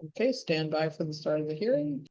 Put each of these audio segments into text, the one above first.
Okay, stand by for the start of the hearing.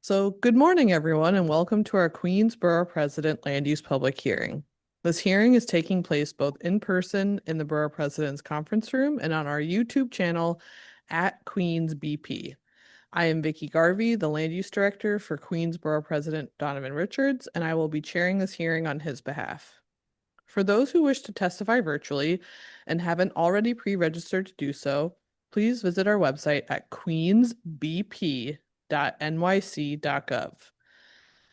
So good morning, everyone, and welcome to our Queens Borough President Land Use Public Hearing. This hearing is taking place both in person in the Borough President's Conference Room and on our YouTube channel at Queens BP. I am Vicki Garvey, the Land Use Director for Queens Borough President Donovan Richards, and I will be chairing this hearing on his behalf. For those who wish to testify virtually and haven't already pre-registered to do so, please visit our website at queensbp.nyc.gov.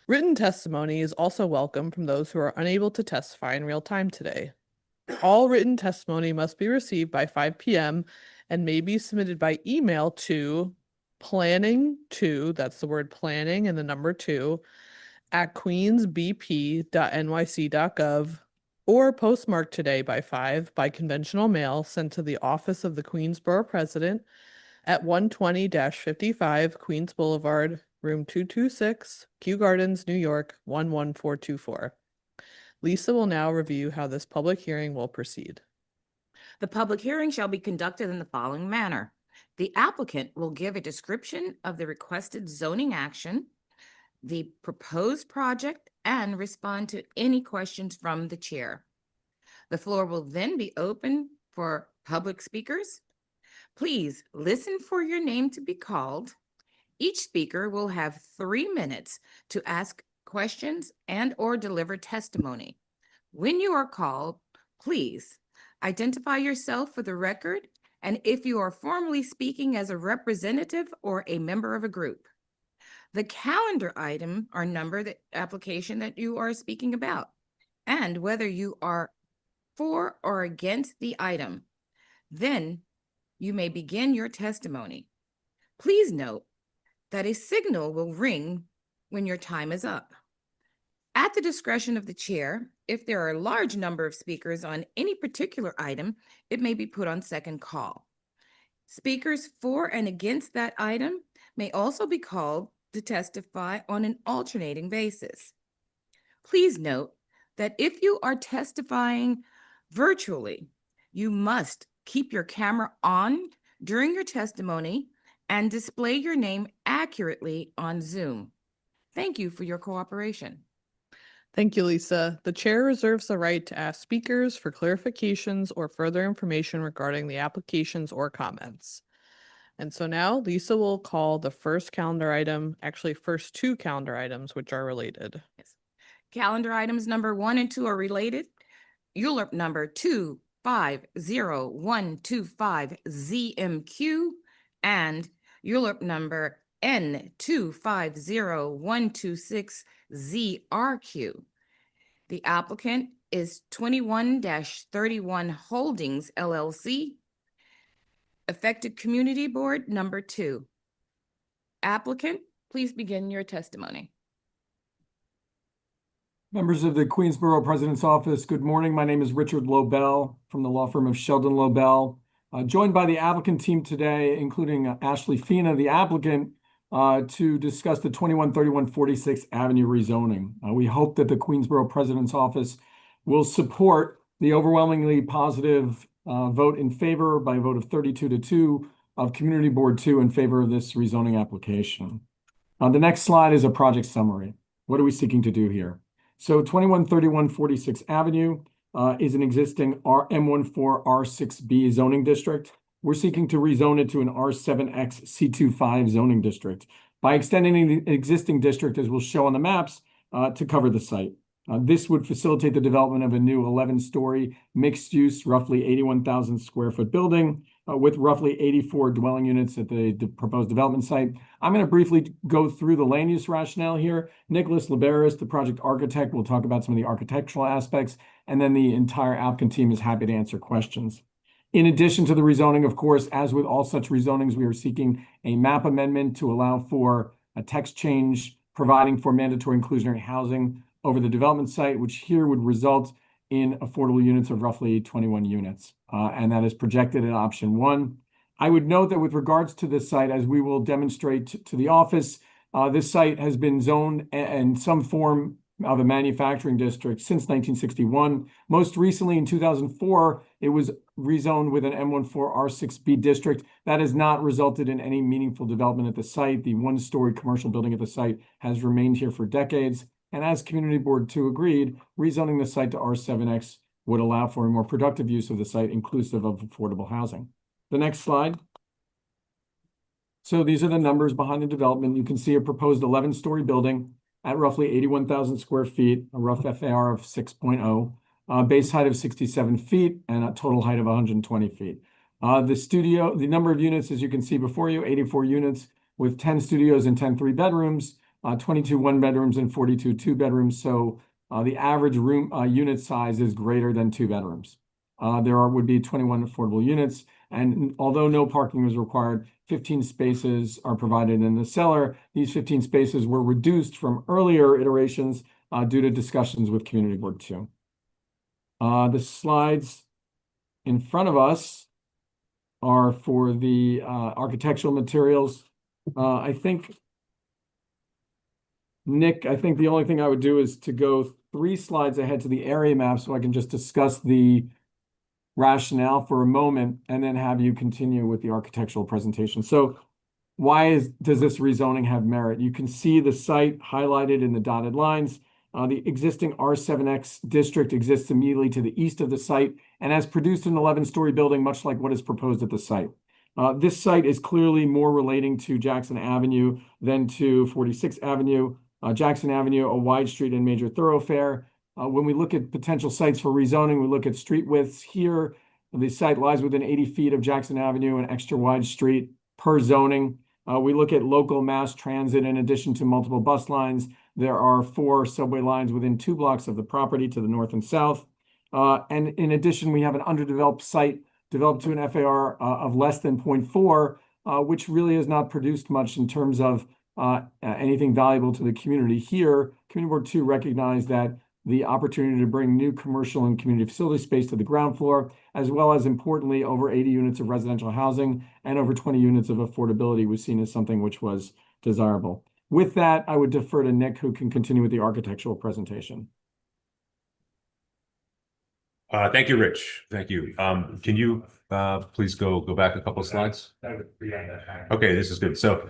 Written testimony is also welcome from those who are unable to testify in real time today. All written testimony must be received by 5 p.m. and may be submitted by email to planning2, that's the word planning and the number 2, at queensbp.nyc.gov, or postmarked today by 5 by conventional mail sent to the office of the Queens Borough President at 120-55 Queens Boulevard, room 226, Kew Gardens, New York, 11424. Lisa will now review how this public hearing will proceed. The public hearing shall be conducted in the following manner. The applicant will give a description of the requested zoning action, the proposed project, and respond to any questions from the chair. The floor will then be open for public speakers. Please listen for your name to be called. Each speaker will have 3 minutes to ask questions and/or deliver testimony. When you are called, please identify yourself for the record and if you are formally speaking as a representative or a member of a group. The calendar item or number, the application that you are speaking about, and whether you are for or against the item. Then you may begin your testimony. Please note that a signal will ring when your time is up. At the discretion of the chair, if there are a large number of speakers on any particular item, it may be put on second call. Speakers for and against that item may also be called to testify on an alternating basis. Please note that if you are testifying virtually, you must keep your camera on during your testimony and display your name accurately on Zoom. Thank you for your cooperation. Thank you, Lisa. The chair reserves the right to ask speakers for clarifications or further information regarding the applications or comments. And so now Lisa will call the first calendar item, actually first 2 calendar items, which are related. Yes. Calendar items number 1 and 2 are related. ULURP number 250125 ZMQ and ULURP number N250126 ZRQ. The applicant is 21-31 Holdings LLC, Affected Community Board number 2. Applicant, please begin your testimony. Members of the Queens Borough President's Office, good morning. My name is Richard Lobel from the law firm of Sheldon Lobel. Joined by the applicant team today, including Ashley Fina, the applicant, to discuss the 2131 46th Avenue rezoning. We hope that the Queens Borough President's Office will support the overwhelmingly positive vote in favor by a vote of 32-2 of Community Board 2 in favor of this rezoning application. The next slide is a project summary. What are we seeking to do here? So 2131 46th Avenue is an existing M14 R6B zoning district. We're seeking to rezone it to an R7X C25 zoning district. by extending the existing district, as we'll show on the maps, to cover the site. This would facilitate the development of a new 11-story mixed-use, roughly 81,000 square foot building with roughly 84 dwelling units at the proposed development site. I'm going to briefly go through the land use rationale here. Nicholas Liberis, the project architect, will talk about some of the architectural aspects, and then the entire applicant team is happy to answer questions. In addition to the rezoning, of course, as with all such rezonings, we are seeking a map amendment to allow for a text change, providing for mandatory inclusionary housing over the development site, which here would result in affordable units of roughly 21 units. And that is projected at option 1. I would note that with regards to this site, as we will demonstrate to the office, this site has been zoned in some form of a manufacturing district since 1961. Most recently in 2004, it was rezoned with an M14 R6B district. That has not resulted in any meaningful development at the site. The one-story commercial building at the site has remained here for decades. And as Community Board 2 agreed, rezoning the site to R7X would allow for a more productive use of the site, inclusive of affordable housing. The next slide. So these are the numbers behind the development. You can see a proposed 11-story building at roughly 81,000 square feet, a rough FAR of 6.0, base height of 67 feet, and a total height of 120 feet. The number of units, as you can see before you, 84 units with 10 studios and 10 3-bedrooms, 22 1-bedrooms and 42 2-bedrooms. So the average room unit size is greater than 2 bedrooms. Would be 21 affordable units. And although no parking was required, 15 spaces are provided in the cellar. These 15 spaces were reduced from earlier iterations due to discussions with Community Board 2. The slides in front of us are for the architectural materials. Nick, I think the only thing I would do is to go 3 slides ahead to the area map so I can just discuss the rationale for a moment and then have you continue with the architectural presentation. So does this rezoning have merit? You can see the site highlighted in the dotted lines. The existing R7X district exists immediately to the east of the site and has produced an 11-story building, much like what is proposed at the site. This site is clearly more relating to Jackson Avenue than to 46th Avenue. Jackson Avenue, a wide street and major thoroughfare. When we look at potential sites for rezoning, we look at street widths here. The site lies within 80 feet of Jackson Avenue, an extra wide street per zoning. We look at local mass transit in addition to multiple bus lines. There are 4 subway lines within 2 blocks of the property to the north and south. And in addition, we have an underdeveloped site developed to an FAR of less than 0.4, which really has not produced much in terms of anything valuable to the community here. Community Board 2 recognized that the opportunity to bring new commercial and community facility space to the ground floor, as well as importantly, over 80 units of residential housing and over 20 units of affordability was seen as something which was desirable. With that, I would defer to Nick, who can continue with the architectural presentation. Thank you, Rich. Thank you. Can you please go back a couple of slides? Okay, this is good. So,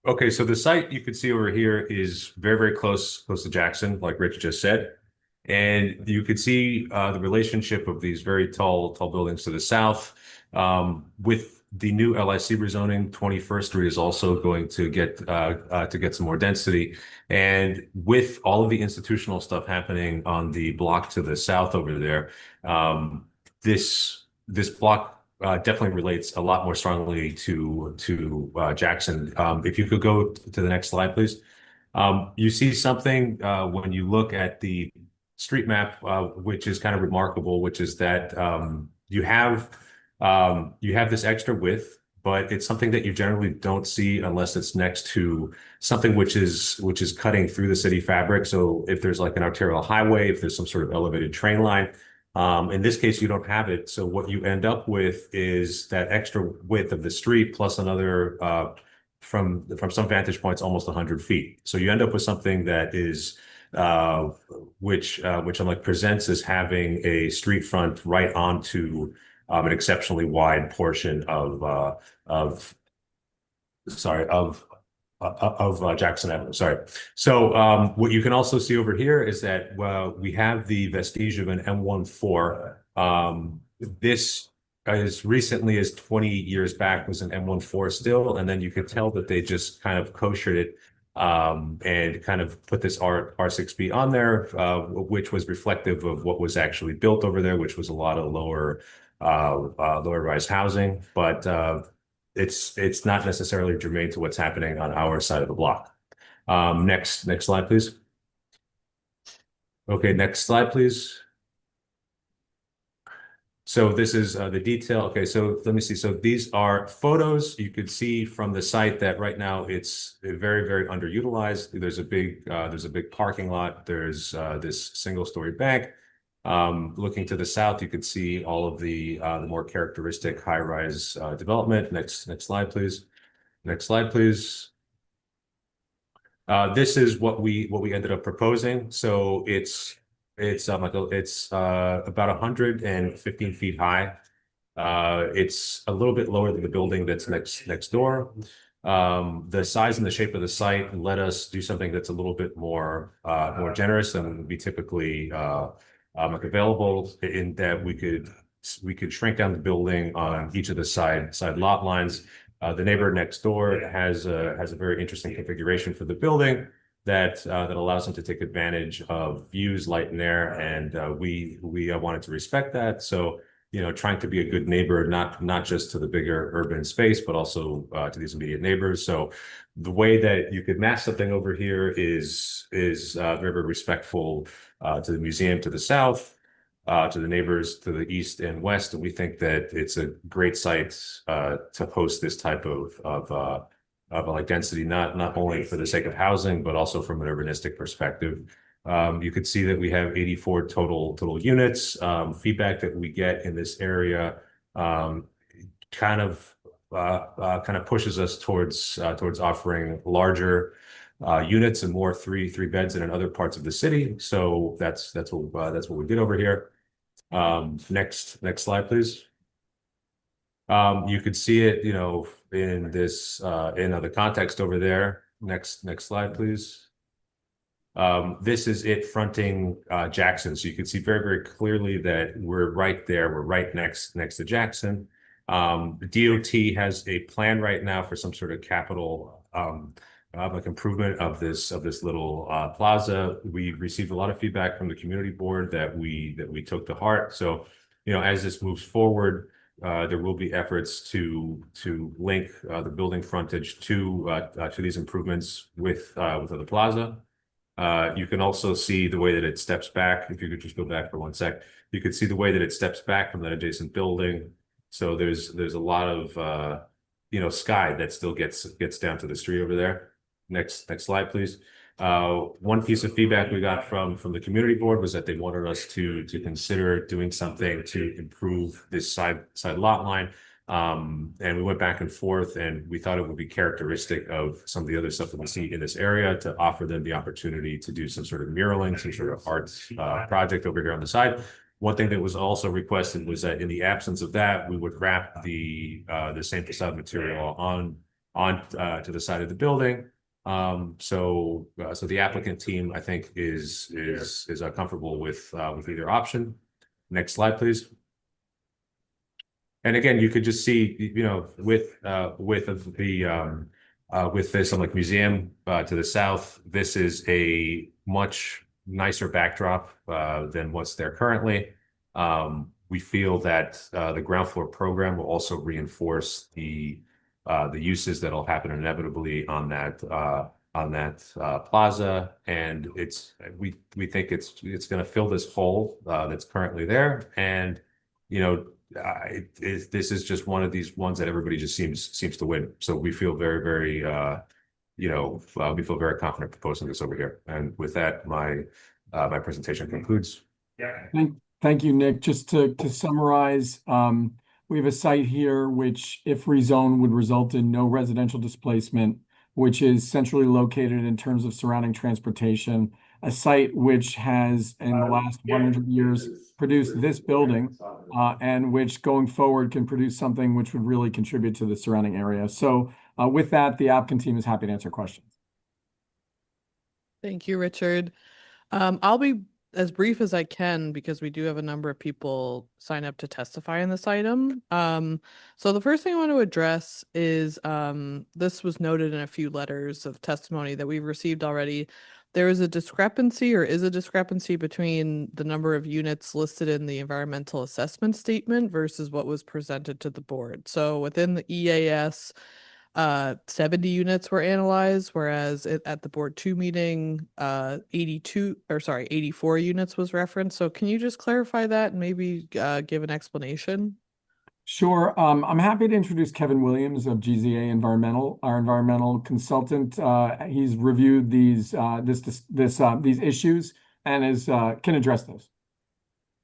okay, so the site you can see over here is very, very close to Jackson, like Rich just said. And you could see the relationship of these very tall buildings to the south. With the new LIC rezoning, 21st Street is also going to get some more density. And with all of the institutional stuff happening on the block to the south over there, this block definitely relates a lot more strongly to Jackson. If you could go to the next slide, please. You see something when you look at the street map, which is kind of remarkable, which is that you have this extra width, but it's something that you generally don't see unless it's next to something which is cutting through the city fabric. So if there's like an arterial highway, if there's some sort of elevated train line, in this case, you don't have it. So what you end up with is that extra width of the street plus another, from some vantage points, almost 100 feet. So you end up with something that is, which I'm like presents as having a street front right onto an exceptionally wide portion of Jackson Avenue. Sorry. So what you can also see over here is that we have the vestige of an M14. This as recently as 20 years back was an M14 still, and then you could tell that they just kind of koshered it and kind of put this R6B on there, which was reflective of what was actually built over there, which was a lot of lower rise housing, but it's not necessarily germane to what's happening on our side of the block. Next slide, please. Okay, next slide, please. So this is the detail. Okay, so let me see. So these are photos. You could see from the site that right now it's very, very underutilized. There's a big parking lot. There's this single-story bank. Looking to the south, you could see all of the more characteristic high-rise development. Next slide, please. Next slide, please. This is what we ended up proposing. So it's about 115 feet high. It's a little bit lower than the building that's next door. The size and the shape of the site let us do something that's a little bit more generous than would be typically available, in that we could shrink down the building on each of the side lot lines. The neighbor next door has a very interesting configuration for the building that allows them to take advantage of views, light, and air, and we wanted to respect that. So, trying to be a good neighbor, not just to the bigger urban space, but also to these immediate neighbors. So the way that you could match something over here is very, very respectful to the museum to the south, to the neighbors to the east and west. And we think that it's a great site to host this type of like density, not only for the sake of housing, but also from an urbanistic perspective. You could see that we have 84 total units. Feedback that we get in this area kind of pushes us towards offering larger units and more three beds than in other parts of the city. So that's what we did over here. Next slide, please. You could see it, in this in the context over there. Next slide, please. This is it fronting Jackson. So you can see very, very clearly that we're right there. We're right next to Jackson. The DOT has a plan right now for some sort of capital like improvement of this little plaza. We received a lot of feedback from the community board that we took to heart. So, as this moves forward, there will be efforts to link the building frontage to these improvements with the plaza. You can also see the way that it steps back. If you could just go back for one sec, you could see the way that it steps back from that adjacent building. So there's a lot of sky that still gets down to the street over there. Next slide, please. One piece of feedback we got from the community board was that they wanted us to consider doing something to improve this side lot line. And we went back and forth, and we thought it would be characteristic of some of the other stuff that we see in this area to offer them the opportunity to do some sort of muraling, some sort of arts project over here on the side. One thing that was also requested was that in the absence of that, we would wrap the same facade material on to the side of the building. So the applicant team, I think, is comfortable with either option. Next slide, please. And again, you could just see, with this like museum to the south, this is a much nicer backdrop than what's there currently. We feel that the ground floor program will also reinforce the uses that'll happen inevitably on that plaza, and we think it's going to fill this hole that's currently there. And this is just one of these ones that everybody just seems to win. So we feel very, very we feel very confident proposing this over here. And with that, my presentation concludes. Thank you, Nick. Just to summarize, we have a site here which, if rezoned, would result in no residential displacement, which is centrally located in terms of surrounding transportation, a site which has, in the last 100 years, produced this building, and which going forward can produce something which would really contribute to the surrounding area. So with that, the applicant team is happy to answer questions. Thank you, Richard. I'll be as brief as I can because we do have a number of people sign up to testify in this item. So the first thing I want to address is this was noted in a few letters of testimony that we've received already. There is a discrepancy or is a discrepancy between the number of units listed in the environmental assessment statement versus what was presented to the board. So within the EAS, 70 units were analyzed, whereas at the board 2 meeting, 84 units was referenced. So can you just clarify that and maybe give an explanation? Sure. I'm happy to introduce Kevin Williams of GZA Environmental, our environmental consultant. He's reviewed these issues and can address those.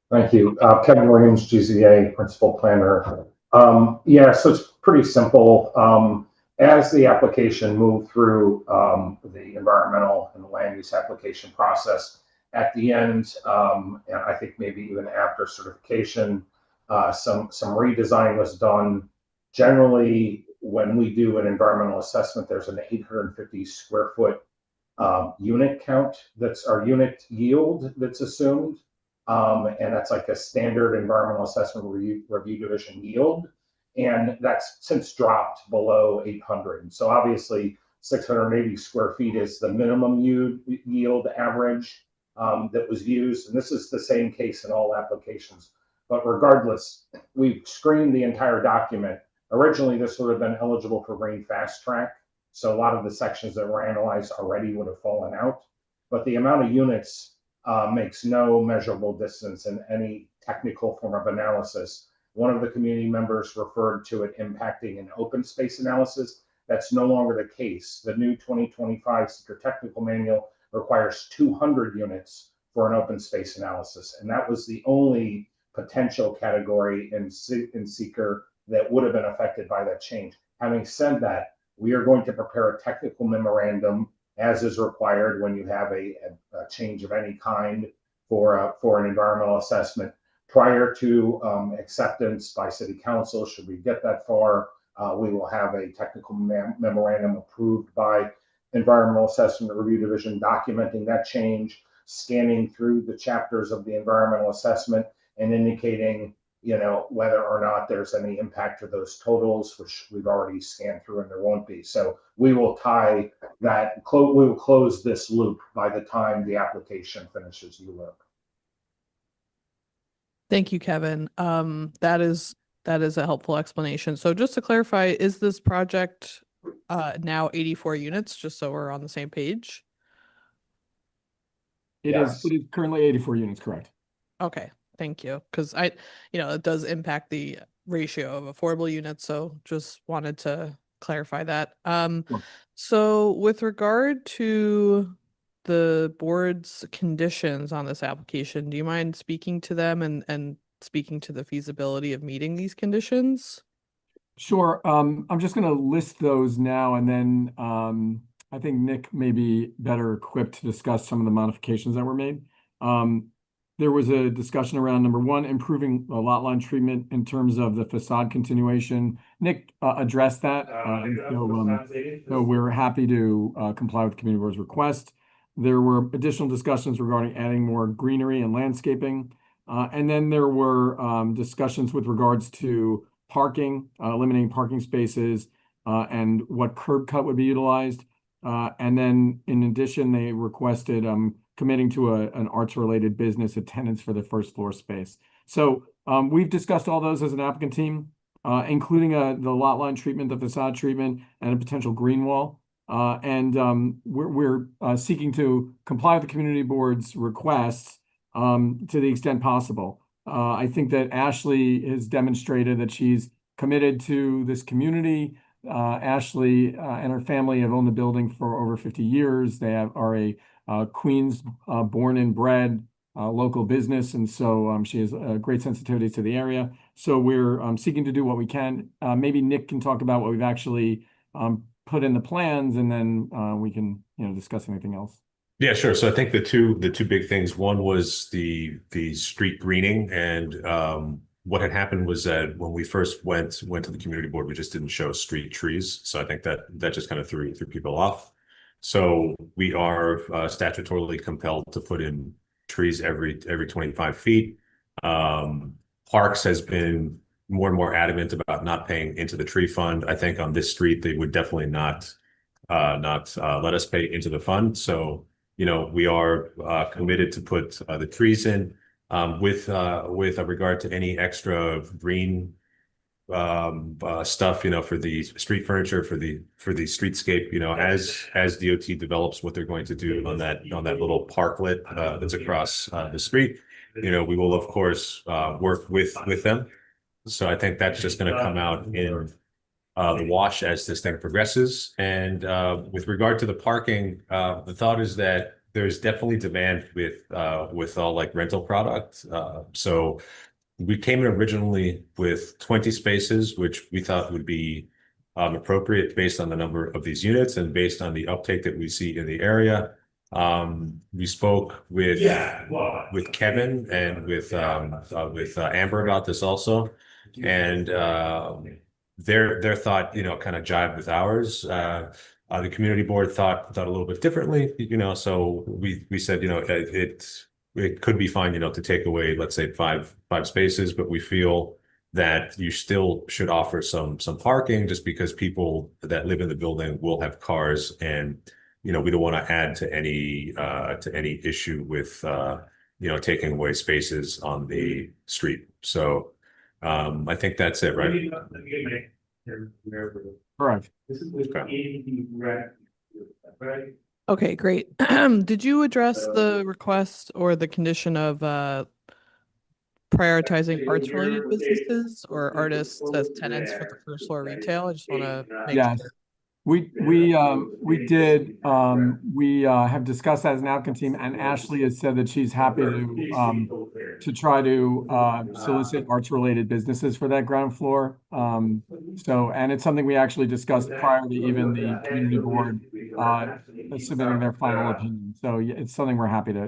Thank you. Kevin Williams, GZA Principal Planner. Yeah, so it's pretty simple. As the application moved through the environmental and the land use application process, at the end, and I think maybe even after certification, some redesign was done. Generally, when we do an environmental assessment, there's an 850 square foot unit count, that's our unit yield that's assumed. And that's like a standard environmental assessment review division yield. And that's since dropped below 800. And so obviously 680 square feet is the minimum yield average that was used. And this is the same case in all applications. But regardless, we've screened the entire document. Originally, this would have been eligible for green fast track. So a lot of the sections that were analyzed already would have fallen out. But the amount of units makes no measurable distance in any technical form of analysis. One of the community members referred to it impacting an open space analysis. That's no longer the case. The new 2025 Seeker Technical Manual requires 200 units for an open space analysis. And that was the only potential category in Seeker that would have been affected by that change. Having said that, we are going to prepare a technical memorandum as is required when you have a change of any kind for an environmental assessment prior to acceptance by City Council. Should we get that far, we will have a technical memorandum approved by Environmental Assessment Review Division documenting that change, scanning through the chapters of the environmental assessment and indicating, you know, whether or not there's any impact to those totals, which we've already scanned through and there won't be. So we will tie that, we will close this loop by the time the application finishes ULIP. Thank you, Kevin. That is a helpful explanation. So just to clarify, is this project now 84 units, just so we're on the same page? It is currently 84 units, correct? Okay. Thank you. Because it does impact the ratio of affordable units. So just wanted to clarify that. Sure. So with regard to the board's conditions on this application, do you mind speaking to them and speaking to the feasibility of meeting these conditions? Sure. I'm just going to list those now, and then I think Nick may be better equipped to discuss some of the modifications that were made. There was a discussion around number one, improving the lot line treatment in terms of the facade continuation. Nick addressed that. So we're happy to comply with the community board's request. There were additional discussions regarding adding more greenery and landscaping. And then there were discussions with regards to parking, eliminating parking spaces, and what curb cut would be utilized. And then in addition, they requested committing to an arts-related business attendance for the first floor space. So we've discussed all those as an applicant team, including the lot line treatment, the facade treatment, and a potential green wall. And we're seeking to comply with the community board's requests to the extent possible. I think that Ashley has demonstrated that she's committed to this community. Ashley and her family have owned the building for over 50 years. They are a Queens born and bred local business, and so she has a great sensitivity to the area. So we're seeking to do what we can. Maybe Nick can talk about what we've actually put in the plans, and then we can discuss anything else. Yeah, sure. So I think the two big things. One was the street greening, and what had happened was that when we first went to the community board, we just didn't show street trees. So I think that just kind of threw people off. So we are statutorily compelled to put in trees every 25 feet. Parks has been more and more adamant about not paying into the tree fund. I think on this street, they would definitely not let us pay into the fund. So, we are committed to put the trees in with regard to any extra green stuff, for the street furniture, for the streetscape, as DOT develops what they're going to do on that little parklet that's across the street, we will of course work with them. So I think that's just going to come out in the wash as this thing progresses. And with regard to the parking, the thought is that there's definitely demand with all like rental product. So we came in originally with 20 spaces, which we thought would be appropriate based on the number of these units and based on the uptake that we see in the area. We spoke with Kevin and with Amber about this also, and their thought, kind of jived with ours. The community board thought a little bit differently, so we said, it could be fine, to take away, let's say five spaces, but we feel that you still should offer some parking just because people that live in the building will have cars, and we don't want to add to any issue with taking away spaces on the street. So I think that's it, right? Correct. Okay. Okay, great. Did you address the request or the condition of prioritizing arts-related businesses or artists as tenants for the first floor retail? I just want to make Yes. sure. We did. We have discussed that as an applicant team, and Ashley has said that she's happy to try to solicit arts-related businesses for that ground floor. And it's something we actually discussed prior to even the community board submitting their final opinion. So yeah, it's something we're happy to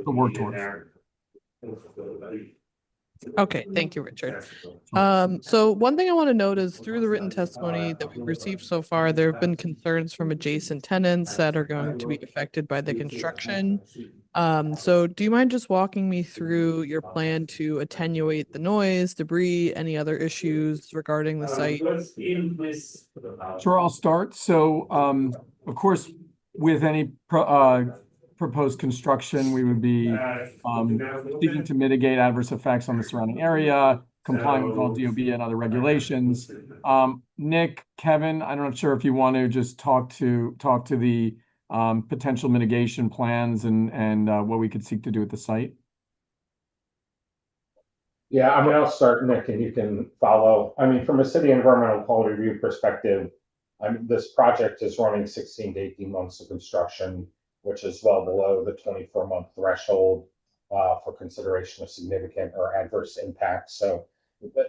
work towards. Okay, thank you, Richard. So one thing I want to note is through the written testimony that we've received so far, there have been concerns from adjacent tenants that are going to be affected by the construction. So do you mind just walking me through your plan to attenuate the noise, debris, any other issues regarding the site? Sure, I'll start. So, of course, with any proposed construction, we would be seeking to mitigate adverse effects on the surrounding area, complying with all DOB and other regulations. Nick, Kevin, I'm not sure if you want to just talk to the potential mitigation plans and what we could seek to do at the site. Yeah, I'll start, Nick, and you can follow. From a city environmental quality review perspective, this project is running 16 to 18 months of construction, which is well below the 24-month threshold for consideration of significant or adverse impact. So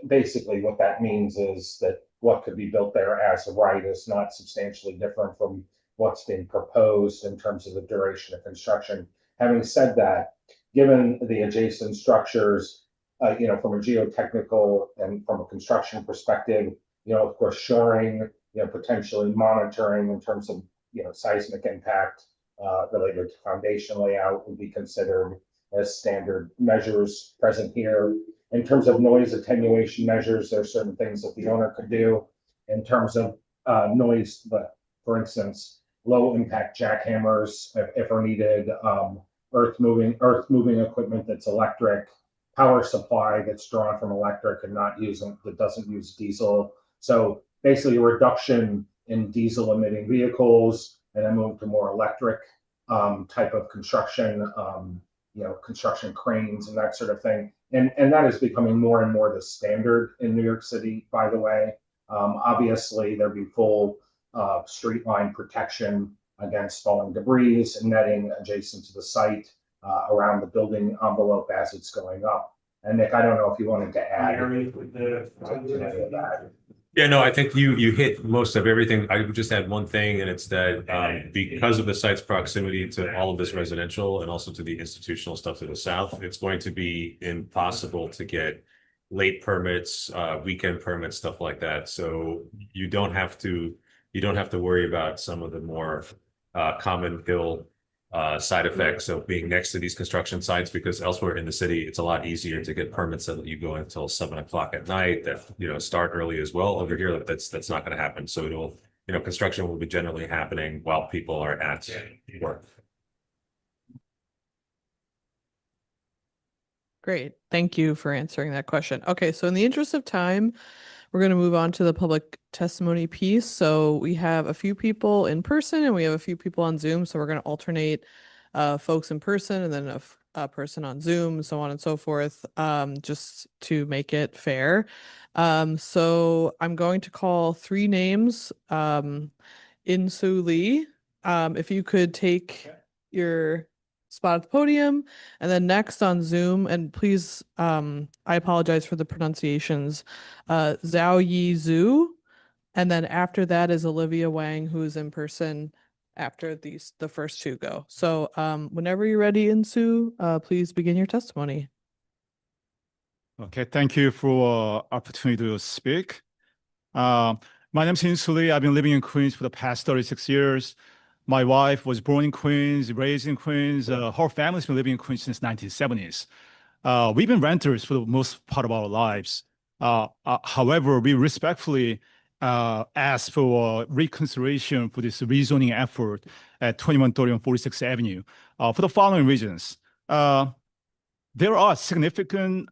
basically what that means is that what could be built there as of right is not substantially different from what's been proposed in terms of the duration of construction. Having said that, given the adjacent structures, from a geotechnical and from a construction perspective, of course, shoring, potentially monitoring in terms of, seismic impact related to foundation layout would be considered as standard measures present here. In terms of noise attenuation measures, there are certain things that the owner could do in terms of noise, but for instance, low impact jackhammers if are needed, earth moving equipment that's electric, power supply that's drawn from electric and that doesn't use diesel. So basically a reduction in diesel emitting vehicles and then move to more electric type of construction, construction cranes and that sort of thing. And that is becoming more and more the standard in New York City, by the way. Obviously, there'd be full street line protection against falling debris and netting adjacent to the site around the building envelope as it's going up. And Nick, I don't know if you wanted to add to any of that. Yeah, no, I think you hit most of everything. I would just add one thing, and it's that because of the site's proximity to all of this residential and also to the institutional stuff to the south, it's going to be impossible to get late permits, weekend permits, stuff like that. So you don't have to worry about some of the more common ill side effects of being next to these construction sites, because elsewhere in the city, it's a lot easier to get permits that you go until 7 o'clock at night that, start early as well. Over here, that's not going to happen. So it'll, construction will be generally happening while people are at work. Great. Thank you for answering that question. Okay, so in the interest of time, we're going to move on to the public testimony piece. So we have a few people in person and we have a few people on Zoom. So we're going to alternate folks in person and then a person on Zoom, so on and so forth, just to make it fair. So I'm going to call 3 names. Insu Lee, if you could take your spot at the podium, and then next on Zoom, and please, I apologize for the pronunciations, Zhao Yi Zhu, and then after that is Olivia Wang, who is in person after the first 2 go. So whenever you're ready, Insu, please begin your testimony. Okay, thank you for opportunity to speak. My name is Insu Lee. I've been living in Queens for the past 36 years. My wife was born in Queens, raised in Queens. Her family's been living in Queens since 1970s. We've been renters for the most part of our lives. However, we respectfully ask for reconsideration for this rezoning effort at 2130 on 46th Avenue for the following reasons. There are significant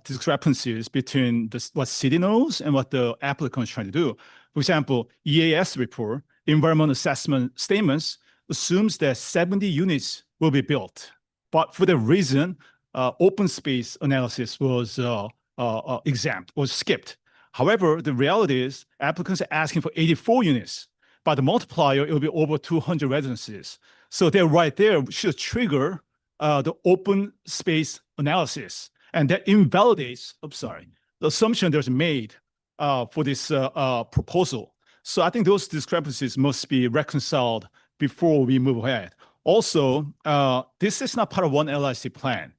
discrepancies between what city knows and what the applicant is trying to do. For example, EAS report, environmental assessment statements, assumes that 70 units will be built. But for the reason, open space analysis was exempt, was skipped. However, the reality is applicants are asking for 84 units. By the multiplier, it will be over 200 residences. So they're right there should trigger the open space analysis, and that invalidates, the assumption that's made for this proposal. So I think those discrepancies must be reconciled before we move ahead. Also, this is not part of one LIC plan.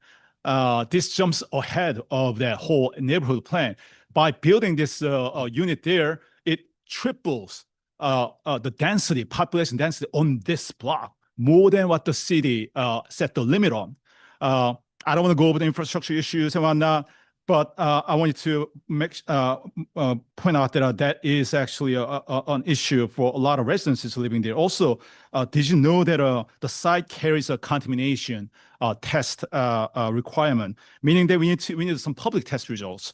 This jumps ahead of that whole neighborhood plan. By building this unit there, it triples the density, population density on this block, more than what the city set the limit on. I don't want to go over the infrastructure issues and whatnot, but I want you to point out that that is actually an issue for a lot of residents living there. Also, did you know that the site carries a contamination test requirement, meaning that we need some public test results.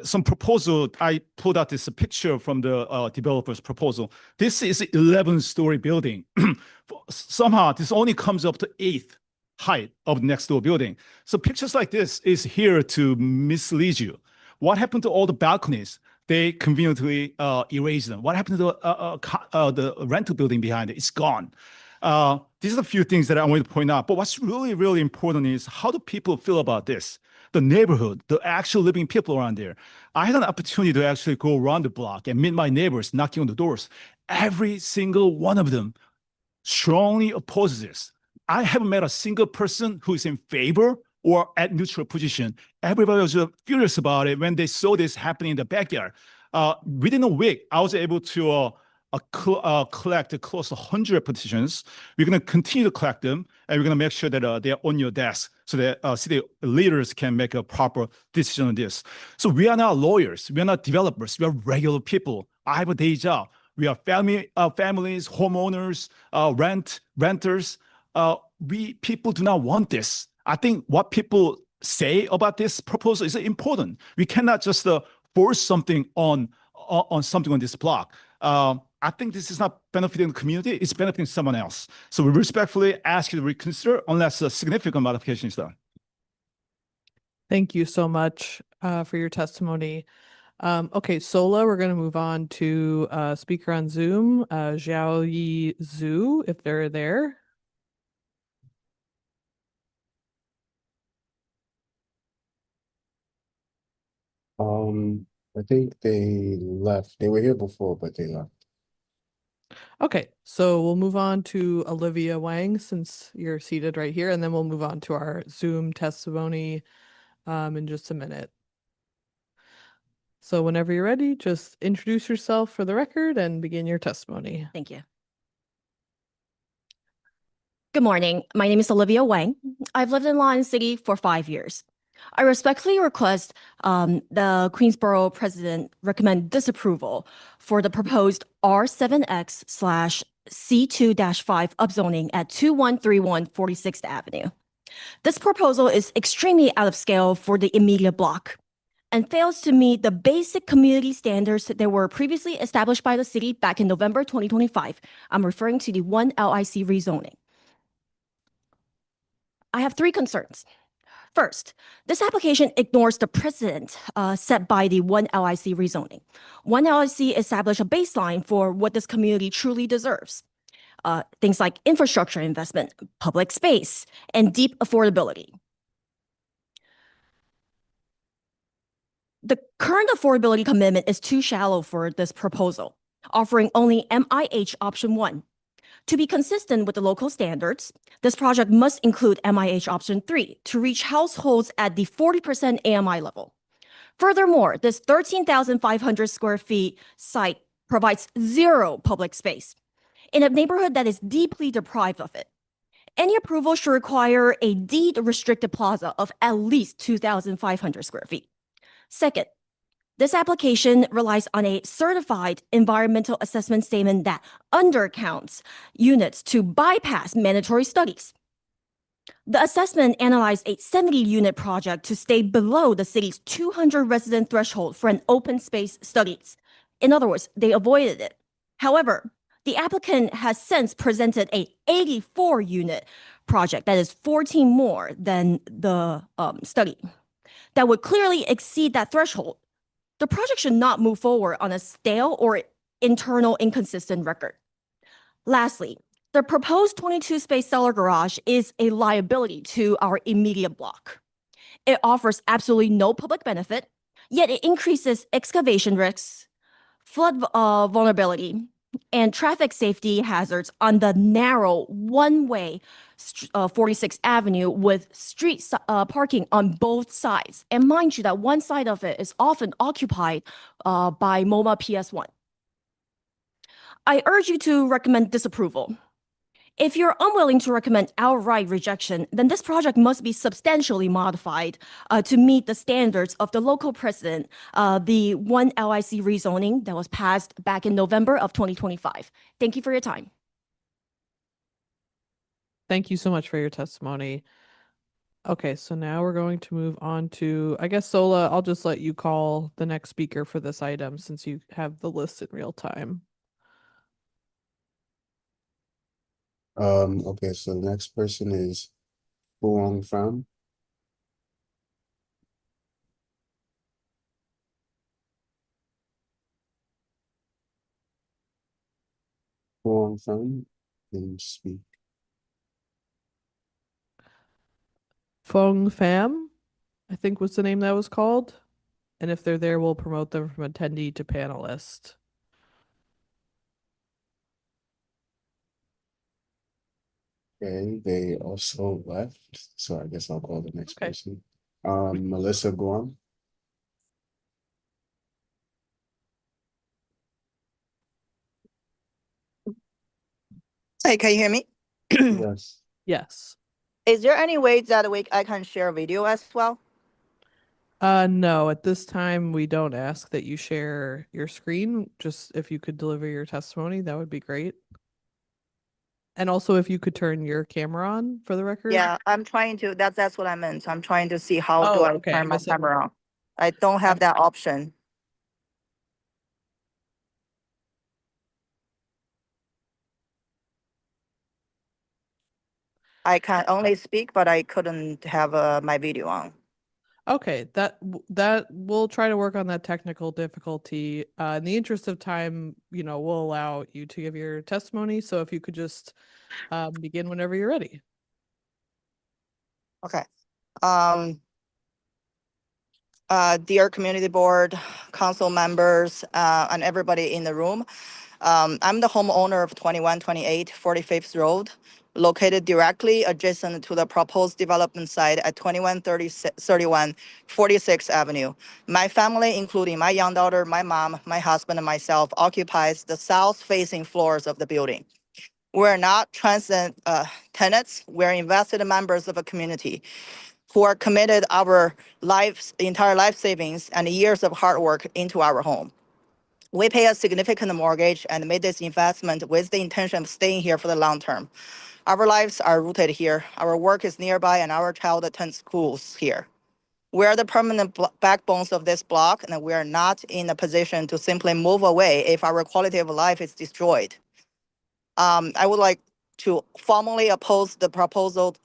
Some proposal, I pulled out this picture from the developer's proposal. This is an 11-story building. Somehow, this only comes up to 8th height of the next door building. So pictures like this is here to mislead you. What happened to all the balconies? They conveniently erased them. What happened to the rental building behind it? It's gone. These are a few things that I want to point out. But what's really, really important is how do people feel about this? The neighborhood, the actual living people around there. I had an opportunity to actually go around the block and meet my neighbors knocking on the doors. Every single one of them strongly opposes this. I haven't met a single person who is in favor or at neutral position. Everybody was furious about it when they saw this happening in the backyard. Within a week, I was able to collect close to 100 petitions. We're going to continue to collect them, and we're going to make sure that they're on your desk so that city leaders can make a proper decision on this. So we are not lawyers. We are not developers. We are regular people. I have a day job. We are families, homeowners, renters. People do not want this. I think what people say about this proposal is important. We cannot just force something on something on this block. I think this is not benefiting the community, it's benefiting someone else. So we respectfully ask you to reconsider unless a significant modification is done. Thank you so much for your testimony. Okay, Sola, we're going to move on to speaker on Zoom, Zhao Yi Zhu, if they're there. I think they left. They were here before, but they left. Okay, so we'll move on to Olivia Wang since you're seated right here, and then we'll move on to our Zoom testimony in just a minute. So whenever you're ready, just introduce yourself for the record and begin your testimony. Thank you. Good morning. My name is Olivia Wang. I've lived in Lion City for 5 years. I respectfully request the Queensborough President recommend disapproval for the proposed R7X/C2-5 upzoning at 2131 46th Avenue. This proposal is extremely out of scale for the immediate block and fails to meet the basic community standards that were previously established by the city back in November 2025. I'm referring to the 1 LIC rezoning. I have 3 concerns. First, this application ignores the precedent set by the 1 LIC rezoning. 1 LIC established a baseline for what this community truly deserves. Things like infrastructure investment, public space, and deep affordability. The current affordability commitment is too shallow for this proposal, offering only MIH option 1. To be consistent with the local standards, this project must include MIH option 3 to reach households at the 40% AMI level. Furthermore, this 13,500 square feet site provides 0 public space in a neighborhood that is deeply deprived of it. Any approval should require a deed-restricted plaza of at least 2,500 square feet. Second, this application relies on a certified environmental assessment statement that undercounts units to bypass mandatory studies. The assessment analyzed a 70-unit project to stay below the city's 200 resident threshold for an open space studies. In other words, they avoided it. However, the applicant has since presented a 84-unit project that is 14 more than the study that would clearly exceed that threshold. The project should not move forward on a stale or internal inconsistent record. Lastly, the proposed 22-space cellar garage is a liability to our immediate block. It offers absolutely no public benefit, yet it increases excavation risks, flood vulnerability, and traffic safety hazards on the narrow one-way 46th Avenue with street parking on both sides. And mind you that one side of it is often occupied by MoMA PS1. I urge you to recommend disapproval. If you're unwilling to recommend outright rejection, then this project must be substantially modified to meet the standards of the local precedent, the 1 LIC rezoning that was passed back in November of 2025. Thank you for your time. Thank you so much for your testimony. Okay, so now we're going to move on to, I guess, Sola, I'll just let you call the next speaker for this item since you have the list in real time. Okay, so the next person is Fuong Pham. Fuong Pham can speak. Fong Pham, I think was the name that was called. And if they're there, we'll promote them from attendee to panelist. Okay, they also left, so I guess I'll call the next Okay. person. Melissa Guam. Hey, can you hear me? Yes. Yes. Is there any way that I can share video as well? No, at this time, we don't ask that you share your screen. Just if you could deliver your testimony, that would be great. And also if you could turn your camera on for the record. Yeah, I'm trying to, that's what I meant. I'm trying to see how do Oh, I okay, I turn my missed it. camera on. I don't have that option. I can only speak, but I couldn't have my video on. Okay, that we'll try to work on that technical difficulty. In the interest of time, we'll allow you to give your testimony. So if you could just begin whenever you're ready. Okay. Dear community board, council members, and everybody in the room. I'm the homeowner of 2128 45th Road, located directly adjacent to the proposed development site at 2131 46th Avenue. My family, including my young daughter, my mom, my husband, and myself, occupies the south-facing floors of the building. We're not transient tenants. We're invested members of a community who are committed our entire life savings and years of hard work into our home. We pay a significant mortgage and made this investment with the intention of staying here for the long term. Our lives are rooted here. Our work is nearby, and our child attends schools here. We are the permanent backbones of this block, and we are not in a position to simply move away if our quality of life is destroyed. I would like to formally oppose the proposed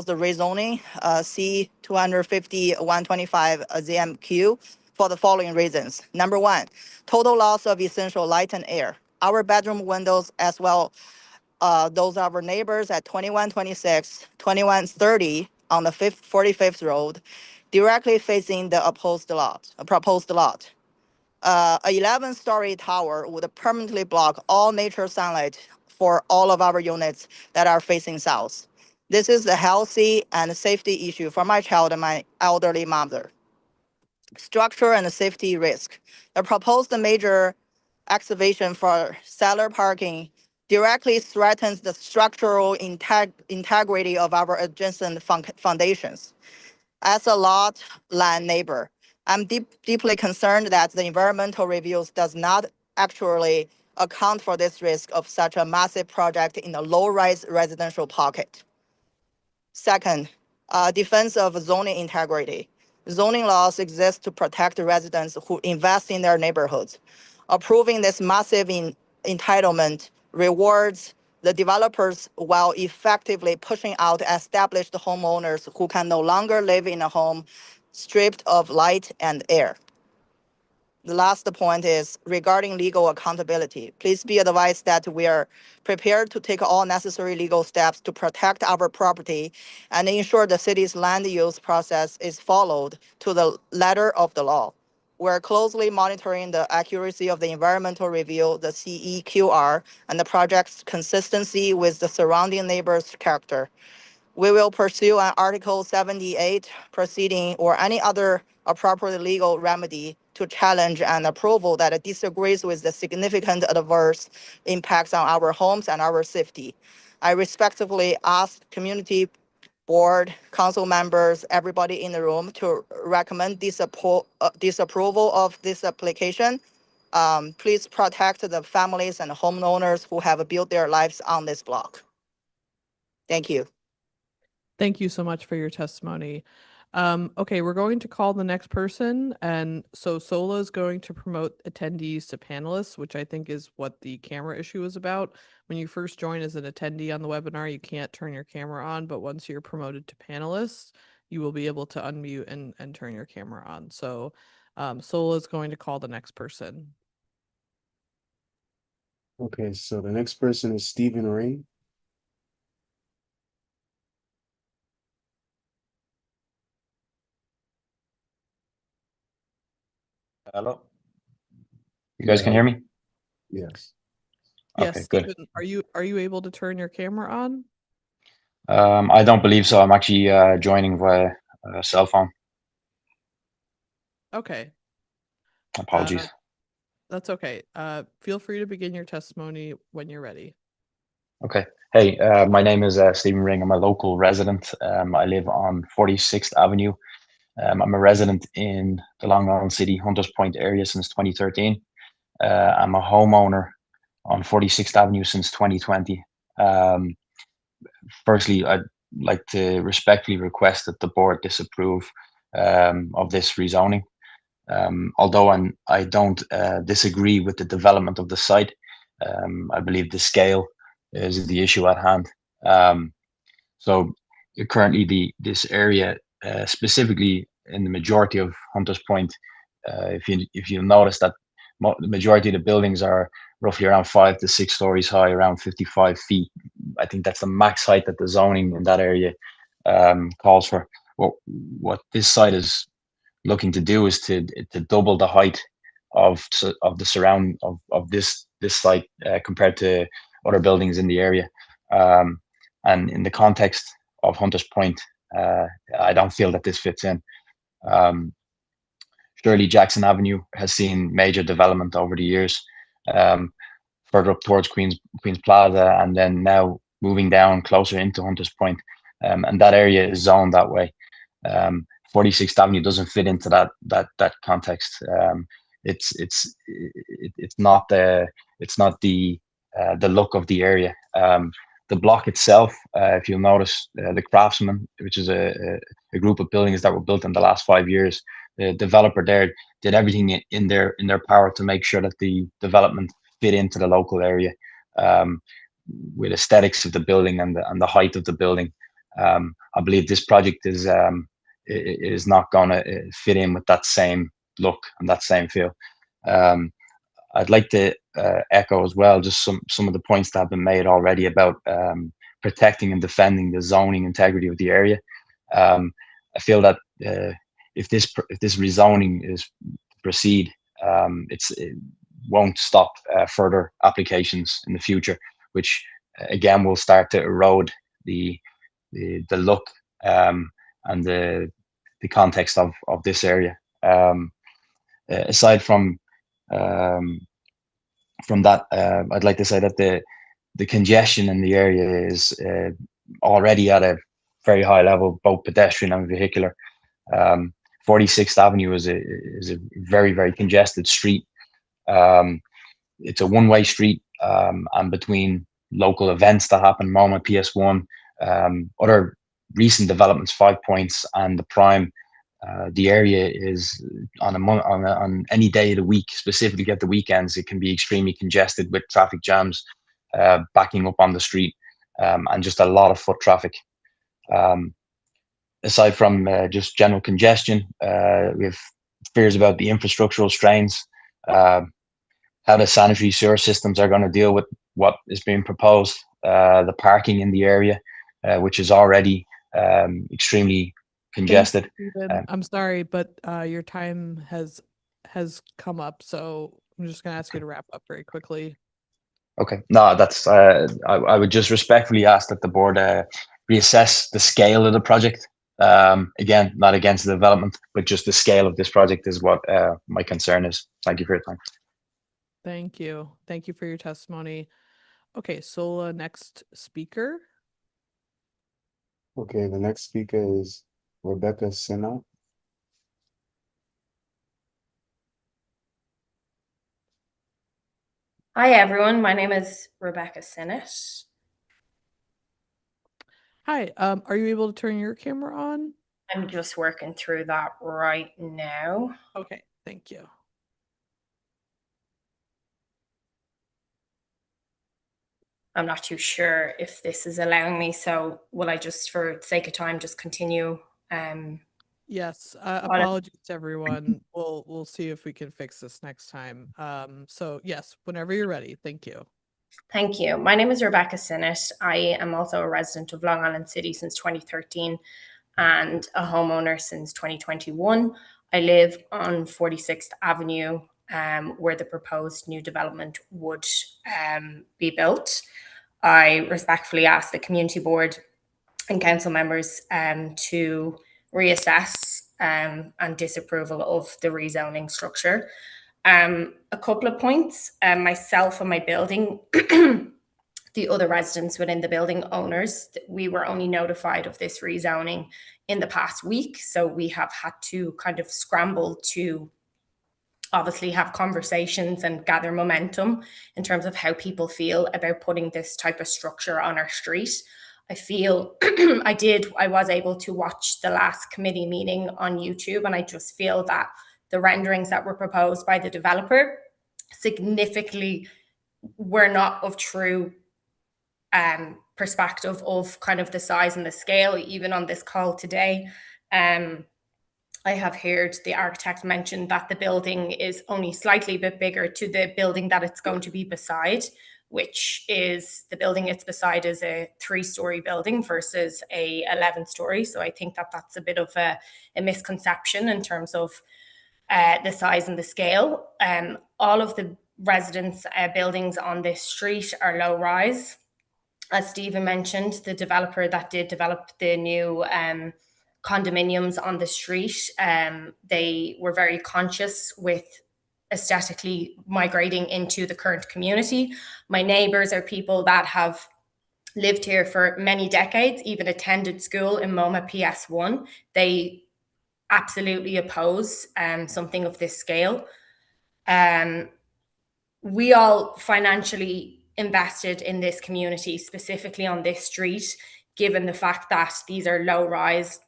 rezoning, C 250-125 ZMQ, for the following reasons. Number one, total loss of essential light and air. Our bedroom windows, as well those of our neighbors at 2126, 2130 on the 45th Road, directly facing the proposed lot. A 11-story tower would permanently block all nature sunlight for all of our units that are facing south. This is a healthy and safety issue for my child and my elderly mother. Structure and safety risk. The proposed major excavation for cellar parking directly threatens the structural integrity of our adjacent foundations. As a lot land neighbor, I'm deeply concerned that the environmental reviews does not actually account for this risk of such a massive project in a low-rise residential pocket. Second, defense of zoning integrity. Zoning laws exist to protect the residents who invest in their neighborhoods. Approving this massive entitlement rewards the developers while effectively pushing out established homeowners who can no longer live in a home stripped of light and air. The last point is regarding legal accountability. Please be advised that we are prepared to take all necessary legal steps to protect our property and ensure the city's land use process is followed to the letter of the law. We're closely monitoring the accuracy of the environmental review, the CEQR, and the project's consistency with the surrounding neighbors' character. We will pursue an Article 78 proceeding or any other appropriate legal remedy to challenge an approval that disagrees with the significant adverse impacts on our homes and our safety. I respectfully ask community board, council members, everybody in the room to recommend disapproval of this application. Please protect the families and homeowners who have built their lives on this block. Thank you. Thank you so much for your testimony. Okay, we're going to call the next person. And so Sola is going to promote attendees to panelists, which I think is what the camera issue is about. When you first join as an attendee on the webinar, you can't turn your camera on, but once you're promoted to panelists, you will be able to unmute and turn your camera on. So Sola is going to call the next person. Okay, so the next person is Stephen Ring. Hello. You guys can hear me? Yes. Yes, Okay, good. Stephen, are you able to turn your camera on? I don't believe so. I'm actually joining via cell phone. Okay. Apologies. That's okay. Feel free to begin your testimony when you're ready. Okay. Hey, my name is Stephen Ring. I'm a local resident. I live on 46th Avenue. I'm a resident in the Long Island City, Hunters Point area since 2013. I'm a homeowner on 46th Avenue since 2020. Firstly, I'd like to respectfully request that the board disapprove of this rezoning. Although I don't disagree with the development of the site, I believe the scale is the issue at hand. So currently this area, specifically in the majority of Hunters Point, if you notice that the majority of the buildings are roughly around 5 to 6 stories high, around 55 feet. I think that's the max height that the zoning in that area calls for. What this site is looking to do is to double the height of the surround of this site compared to other buildings in the area. And in the context of Hunters Point, I don't feel that this fits in. Surely Jackson Avenue has seen major development over the years. further up towards Queens Plaza, and then now moving down closer into Hunters Point, and that area is zoned that way. 46th Avenue doesn't fit into that context. It's not the look of the area. The block itself, if you'll notice, the Craftsman, which is a group of buildings that were built in the last 5 years, the developer there did everything in their power to make sure that the development fit into the local area, with aesthetics of the building and the height of the building. I believe this project is not going to fit in with that same look and that same feel. I'd like to echo as well just some of the points that have been made already about protecting and defending the zoning integrity of the area. I feel that if this rezoning is to proceed, it won't stop further applications in the future, which again will start to erode the look and the context of this area. Aside from that, I'd like to say that the congestion in the area is already at a very high level, both pedestrian and vehicular. 46th Avenue is a very, very congested street. It's a one-way street, and between local events that happen, MoMA, PS1, other recent developments, 5 Points and the Prime, the area is on any day of the week, specifically at the weekends, it can be extremely congested with traffic jams backing up on the street, and just a lot of foot traffic. Aside from just general congestion, we have fears about the infrastructural strains, how the sanitary sewer systems are going to deal with what is being proposed, the parking in the area, which is already extremely congested. I'm sorry, but your time has come up, so I'm just going to ask you to wrap up very quickly. Okay, no, that's I would just respectfully ask that the board reassess the scale of the project. Again, not against the development, but just the scale of this project is what my concern is. Thank you for your time. Thank you. Thank you for your testimony. Okay, so next speaker. Okay, the next speaker is Rebecca Sinha. Hi everyone, my name is Rebecca Sinnott. Hi, are you able to turn your camera on? I'm just working through that right now. Okay, thank you. I'm not too sure if this is allowing me, so will I just, for sake of time, just continue? Yes, apologies to everyone. We'll see if we can fix this next time. So yes, whenever you're ready. Thank you. Thank you. My name is Rebecca Sinnott. I am also a resident of Long Island City since 2013 and a homeowner since 2021. I live on 46th Avenue, where the proposed new development would be built. I respectfully ask the community board and council members to reassess and disapproval of the rezoning structure. A couple of points. Myself and my building, the other residents within the building owners, we were only notified of this rezoning in the past week. So we have had to kind of scramble to obviously have conversations and gather momentum in terms of how people feel about putting this type of structure on our street. I feel I was able to watch the last committee meeting on YouTube, and I just feel that the renderings that were proposed by the developer significantly were not of true perspective of kind of the size and the scale. Even on this call today, I have heard the architect mention that the building is only slightly a bit bigger to the building that it's going to be beside, which is the building it's beside is a 3-story building versus a 11-story. So I think that that's a bit of a misconception in terms of the size and the scale. All of the residence buildings on this street are low rise. As Stephen mentioned, the developer that did develop the new condominiums on the street, they were very conscious with aesthetically migrating into the current community. My neighbours are people that have lived here for many decades, even attended school in MoMA PS1. They absolutely oppose something of this scale. We all financially invested in this community, specifically on this street, given the fact that these are low-rise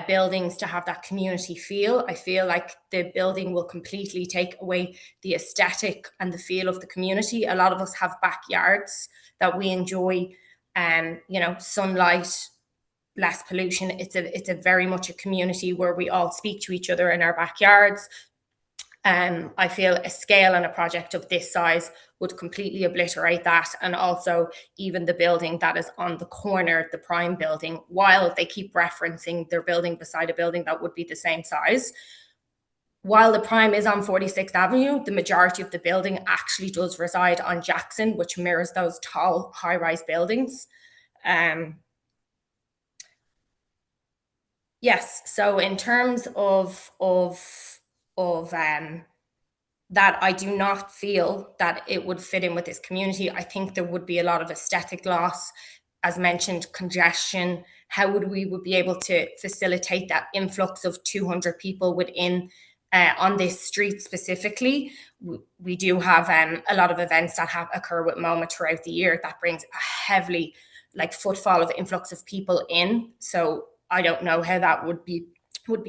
buildings to have that community feel. I feel like the building will completely take away the aesthetic and the feel of the community. A lot of us have backyards that we enjoy, sunlight, less pollution. It's a very much a community where we all speak to each other in our backyards. I feel a scale and a project of this size would completely obliterate that. And also even the building that is on the corner, the Prime building, while they keep referencing their building beside a building that would be the same size. While the Prime is on 46th Avenue, the majority of the building actually does reside on Jackson, which mirrors those tall high-rise buildings. Yes, so in terms of that, I do not feel that it would fit in with this community. I think there would be a lot of aesthetic loss, as mentioned, congestion. How would we be able to facilitate that influx of 200 people within on this street specifically? We do have a lot of events that occur with MoMA throughout the year that brings a heavily footfall of influx of people in. So I don't know how that would be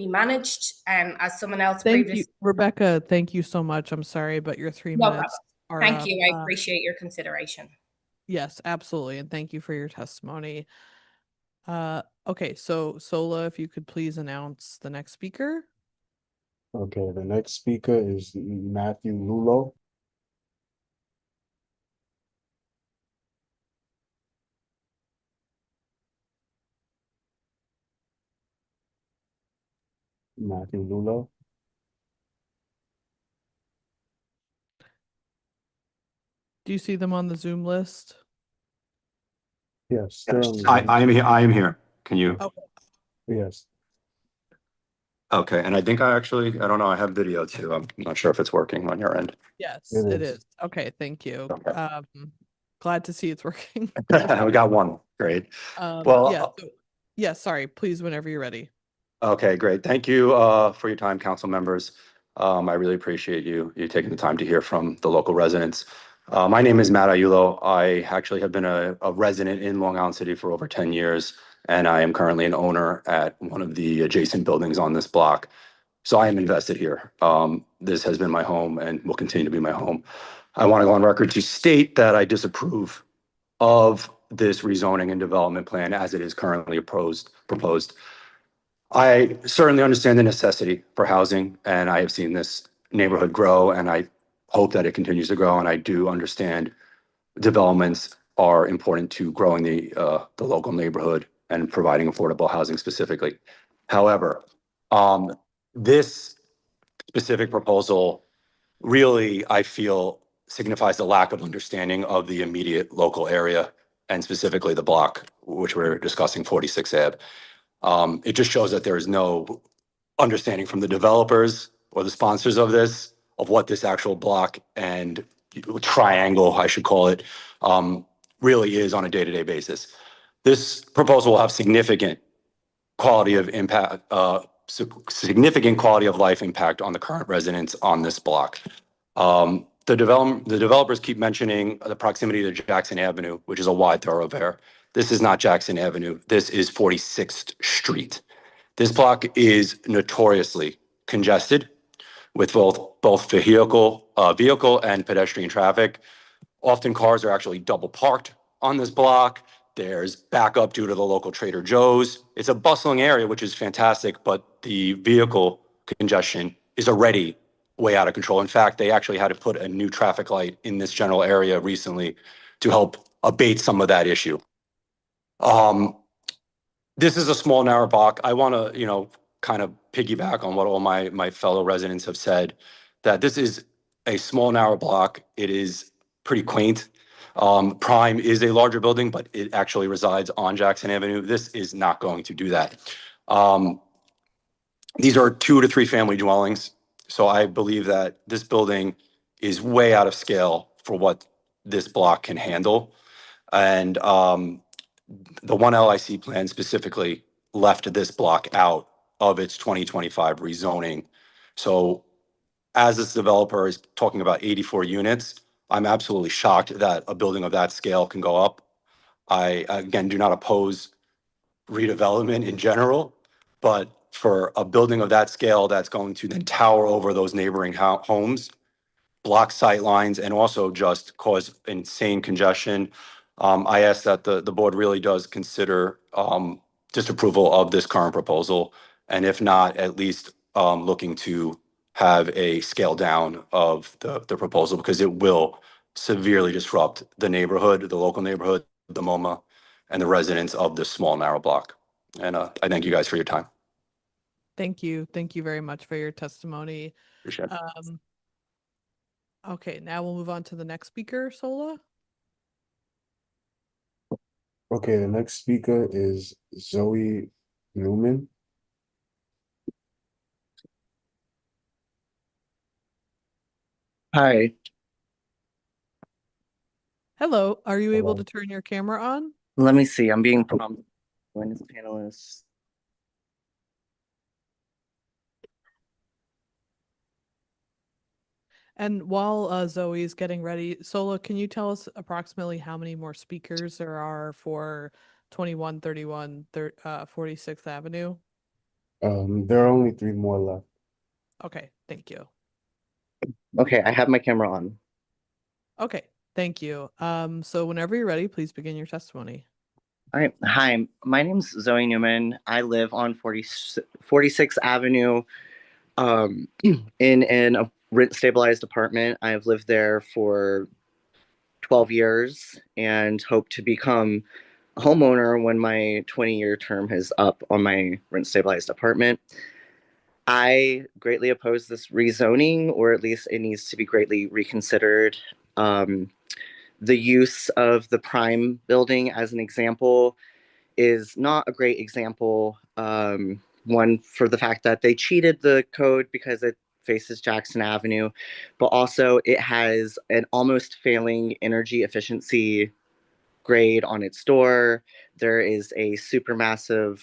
managed. As someone else previously, Rebecca, thank you so much. I'm sorry, but your 3 no minutes are Thank up. you. I appreciate your consideration. Yes, absolutely. And thank you for your testimony. Okay, so Sola, if you could please announce the next speaker. Okay, the next speaker is Matthew Lulo. Matthew Lulo. Do you see them on the Zoom list? Yes, I am here. Can you? Okay. Yes. Okay, and I think I don't know, I have video too. I'm not sure if it's working on your end. Yes, It it is. is. Okay, thank you. Okay. Glad to see it's working. We got one. Great. Yeah. Well, Yeah, sorry, please, whenever you're ready. okay, great. Thank you for your time, council members. I really appreciate you taking the time to hear from the local residents. My name is Matt Ayulo. I actually have been a resident in Long Island City for over 10 years, and I am currently an owner at one of the adjacent buildings on this block. So I am invested here. This has been my home and will continue to be my home. I want to go on record to state that I disapprove of this rezoning and development plan as it is currently proposed. I certainly understand the necessity for housing, and I have seen this neighborhood grow, and I hope that it continues to grow. And I do understand developments are important to growing the local neighborhood and providing affordable housing specifically. However, this specific proposal really, I feel, signifies a lack of understanding of the immediate local area and specifically the block, which we're discussing, 46 Ave. It just shows that there is no understanding from the developers or the sponsors of this, of what this actual block and triangle, I should call it, really is on a day-to-day basis. This proposal will have significant quality of impact, significant quality of life impact on the current residents on this block. The developers keep mentioning the proximity to Jackson Avenue, which is a wide thoroughfare. This is not Jackson Avenue. This is 46th Street. This block is notoriously congested with both vehicle and pedestrian traffic. Often cars are actually double parked on this block. There's backup due to the local Trader Joe's. It's a bustling area, which is fantastic, but the vehicle congestion is already way out of control. In fact, they actually had to put a new traffic light in this general area recently to help abate some of that issue. This is a small, narrow block. I want to, kind of piggyback on what all my fellow residents have said, that this is a small, narrow block. It is pretty quaint. Prime is a larger building, but it actually resides on Jackson Avenue. This is not going to do that. These are 2 to 3 family dwellings. So I believe that this building is way out of scale for what this block can handle. And the one LIC plan specifically left this block out of its 2025 rezoning. So as this developer is talking about 84 units, I'm absolutely shocked that a building of that scale can go up. I, again, do not oppose redevelopment in general, but for a building of that scale that's going to then tower over those neighboring homes, block sight lines, and also just cause insane congestion, I ask that the board really does consider disapproval of this current proposal, and if not, at least looking to have a scale down of the proposal, because it will severely disrupt the neighborhood, the local neighborhood, the MoMA, and the residents of this small narrow block. And I thank you guys for your time. Thank you. Thank you very much for your testimony. Appreciate it. Okay, now we'll move on to the next speaker, Sola. Okay, the next speaker is Zoe Newman. Hi, Hello, are you able Hello. to turn your camera on? let me see. I'm being prompted. When is panelists? And while Zoe's getting ready, Sola, can you tell us approximately how many more speakers there are for 2131 46th Avenue? There are only 3 more left. Okay, thank you. Okay, I have my camera on. Okay, thank you. So whenever you're ready, please begin your testimony. All right. Hi, my name's Zoe Newman. I live on 46th Avenue in a rent stabilized apartment. I've lived there for 12 years and hope to become a homeowner when my 20-year term is up on my rent stabilized apartment. I greatly oppose this rezoning, or at least it needs to be greatly reconsidered. The use of the Prime building as an example is not a great example. One, for the fact that they cheated the code because it faces Jackson Avenue, but also it has an almost failing energy efficiency grade on its door. There is a supermassive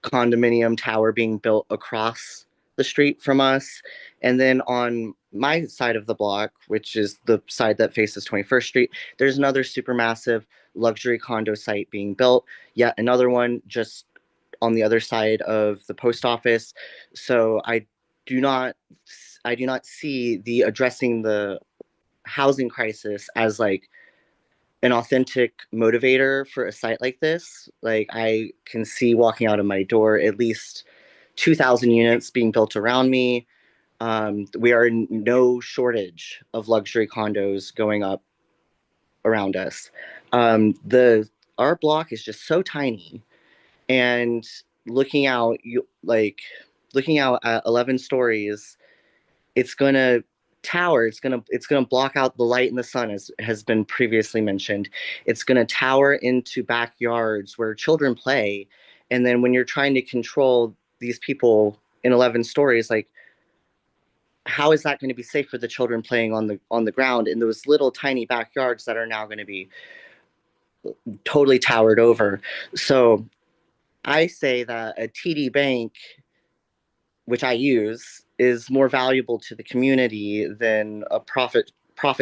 condominium tower being built across the street from us. And then on my side of the block, which is the side that faces 21st Street, there's another supermassive luxury condo site being built, yet another one just on the other side of the post office. So do not I do not see the addressing the housing crisis as like an authentic motivator for a site like this. Like I can see walking out of my door at least 2,000 units being built around me. We are in no shortage of luxury condos going up around us. Our block is just so tiny, and looking out at 11 stories, it's gonna tower. It's gonna block out the light and the sun, as has been previously mentioned. It's gonna tower into backyards where children play, and then when you're trying to control these people in 11 stories, like how is that going to be safe for the children playing on the ground in those little tiny backyards that are now going to be totally towered over? So I say that a TD Bank, which I use, is more valuable to the community than a profit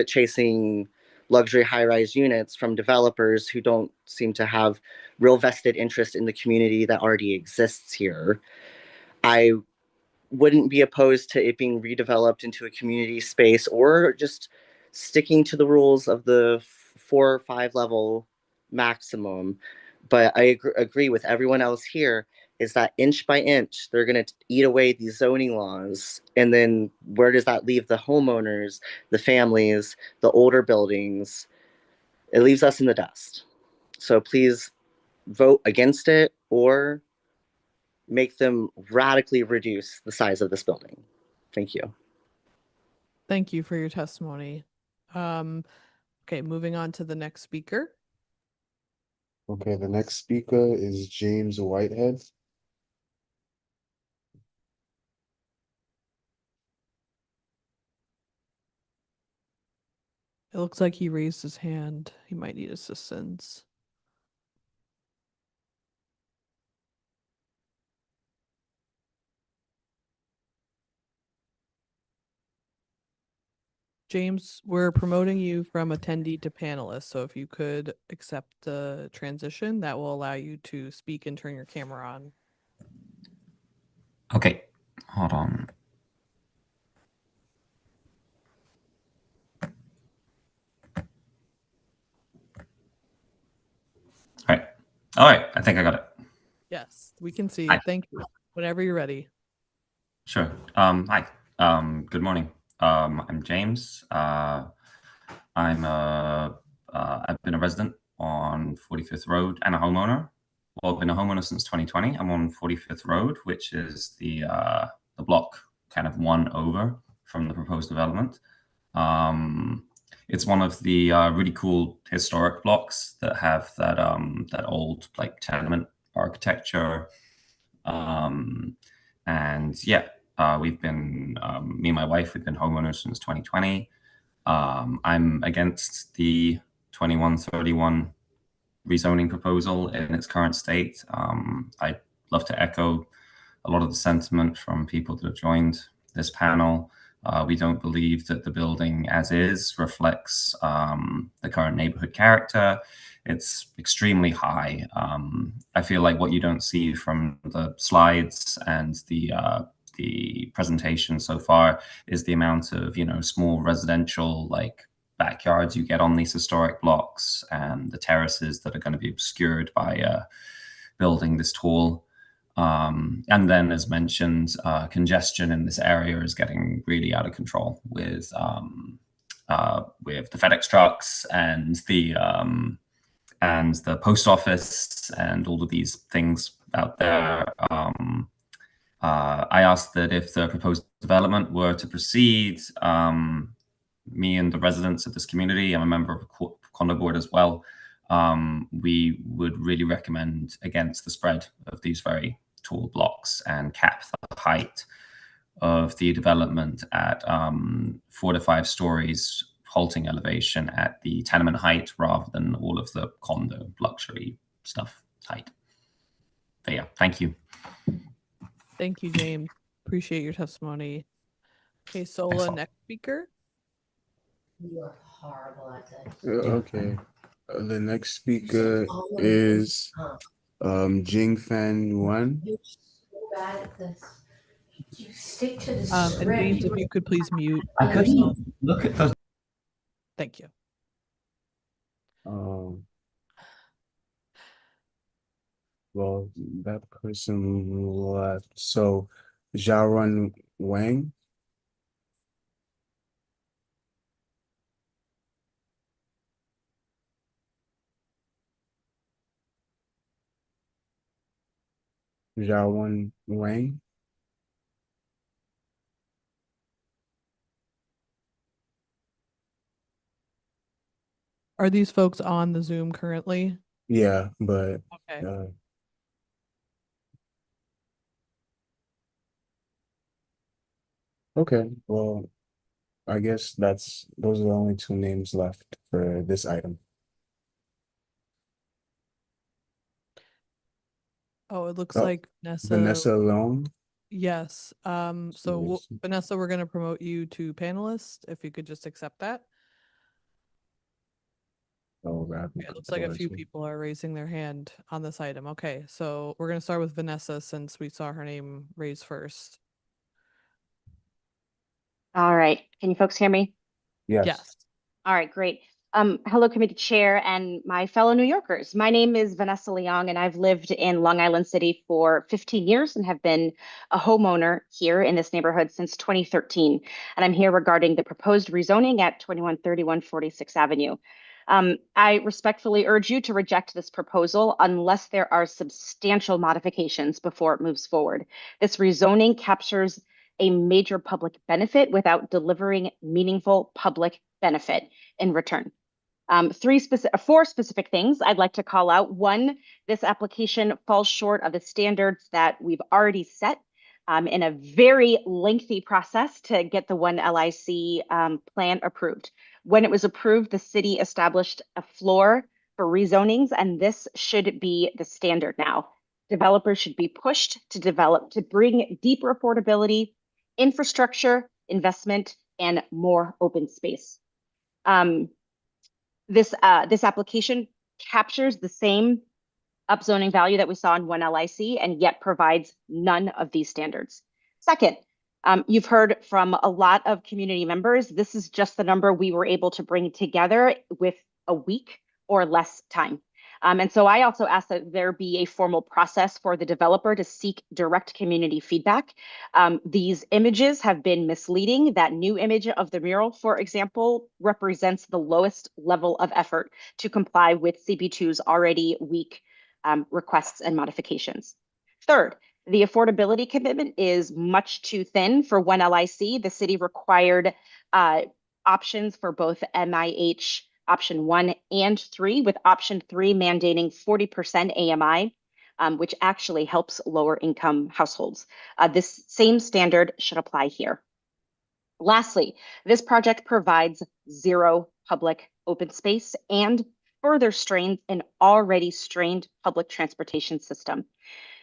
chasing luxury high rise units from developers who don't seem to have real vested interest in the community that already exists here. I wouldn't be opposed to it being redeveloped into a community space, or just sticking to the rules of the 4 or 5 level maximum. But I agree with everyone else here, is that inch by inch, they're going to eat away these zoning laws. And then where does that leave the homeowners, the families, the older buildings? It leaves us in the dust. So please vote against it, or make them radically reduce the size of this building. Thank you. Thank you for your testimony. Okay, moving on to the next speaker. Okay, the next speaker is James Whitehead. It looks like he raised his hand. He might need assistance. James, we're promoting you from attendee to panelist, so if you could accept the transition, that will allow you to speak and turn your camera on. Okay, hold on. All right, I think I got it. Yes, we can see. Hi. Thank you. Whenever you're ready. Sure. Hi. Good morning. I'm James. I've been a resident on 45th Road and a homeowner. Well, I've been a homeowner since 2020. I'm on 45th Road, which is the block kind of one over from the proposed development. It's one of the really cool historic blocks that have that old like tenement architecture. And yeah, we've been me and my wife, we've been homeowners since 2020. I'm against the 2131 rezoning proposal in its current state. I'd love to echo a lot of the sentiment from people that have joined this panel. We don't believe that the building as is reflects the current neighborhood character. It's extremely high. I feel like what you don't see from the slides and the presentation so far is the amount of, small residential like backyards you get on these historic blocks and the terraces that are going to be obscured by building this tall. And then, as mentioned, congestion in this area is getting really out of control with the FedEx trucks and the post office and all of these things out there. I asked that if the proposed development were to proceed, me and the residents of this community, I'm a member of a condo board as well, we would really recommend against the spread of these very tall blocks and cap the height of the development at 4 to 5 stories, halting elevation at the tenement height rather than all of the condo luxury stuff height. But yeah, thank you. Thank you, James. Appreciate your testimony. Okay, Sola, next speaker. You are horrible at this. Okay. The next speaker is Jing Fan Yuan. You're so bad at this. You stick to the And script. James, if you could please mute I couldn't yourself. look at those. Thank you. Well, that person left. So, Xiaorun Wang. Xiaorun Wang. Are these folks on the Zoom currently? Yeah, but Okay. Okay, well, I guess those are the only 2 names left for this item. Oh, it looks Oh, like Vanessa Long. Yes. So Vanessa, we're going to promote you to panelist. If you could just accept that. Oh, It looks like a few people are raising their hand on this item. Okay, so we're going to start with Vanessa since we saw her name raised first. All right. Can you folks hear me? Yes. All right, great. Hello, committee chair and my fellow New Yorkers. My name is Vanessa Leong, and I've lived in Long Island City for 15 years and have been a homeowner here in this neighborhood since 2013. And I'm here regarding the proposed rezoning at 2131 46th Avenue. I respectfully urge you to reject this proposal unless there are substantial modifications before it moves forward. This rezoning captures a major public benefit without delivering meaningful public benefit in return. 4 specific things I'd like to call out. 1, this application falls short of the standards that we've already set in a very lengthy process to get the 1 LIC plan approved. When it was approved, the city established a floor for rezonings, and this should be the standard now. Developers should be pushed to develop to bring deeper affordability, infrastructure, investment, and more open space. This application captures the same upzoning value that we saw in 1 LIC and yet provides none of these standards. Second, you've heard from a lot of community members. This is just the number we were able to bring together with a week or less time. And so I also asked that there be a formal process for the developer to seek direct community feedback. These images have been misleading. That new image of the mural, for example, represents the lowest level of effort to comply with CP2's already weak requests and modifications. Third, the affordability commitment is much too thin for 1 LIC. The city required options for both MIH option 1 and 3, with option 3 mandating 40% AMI, which actually helps lower income households. This same standard should apply here. Lastly, this project provides zero public open space and further strains an already strained public transportation system.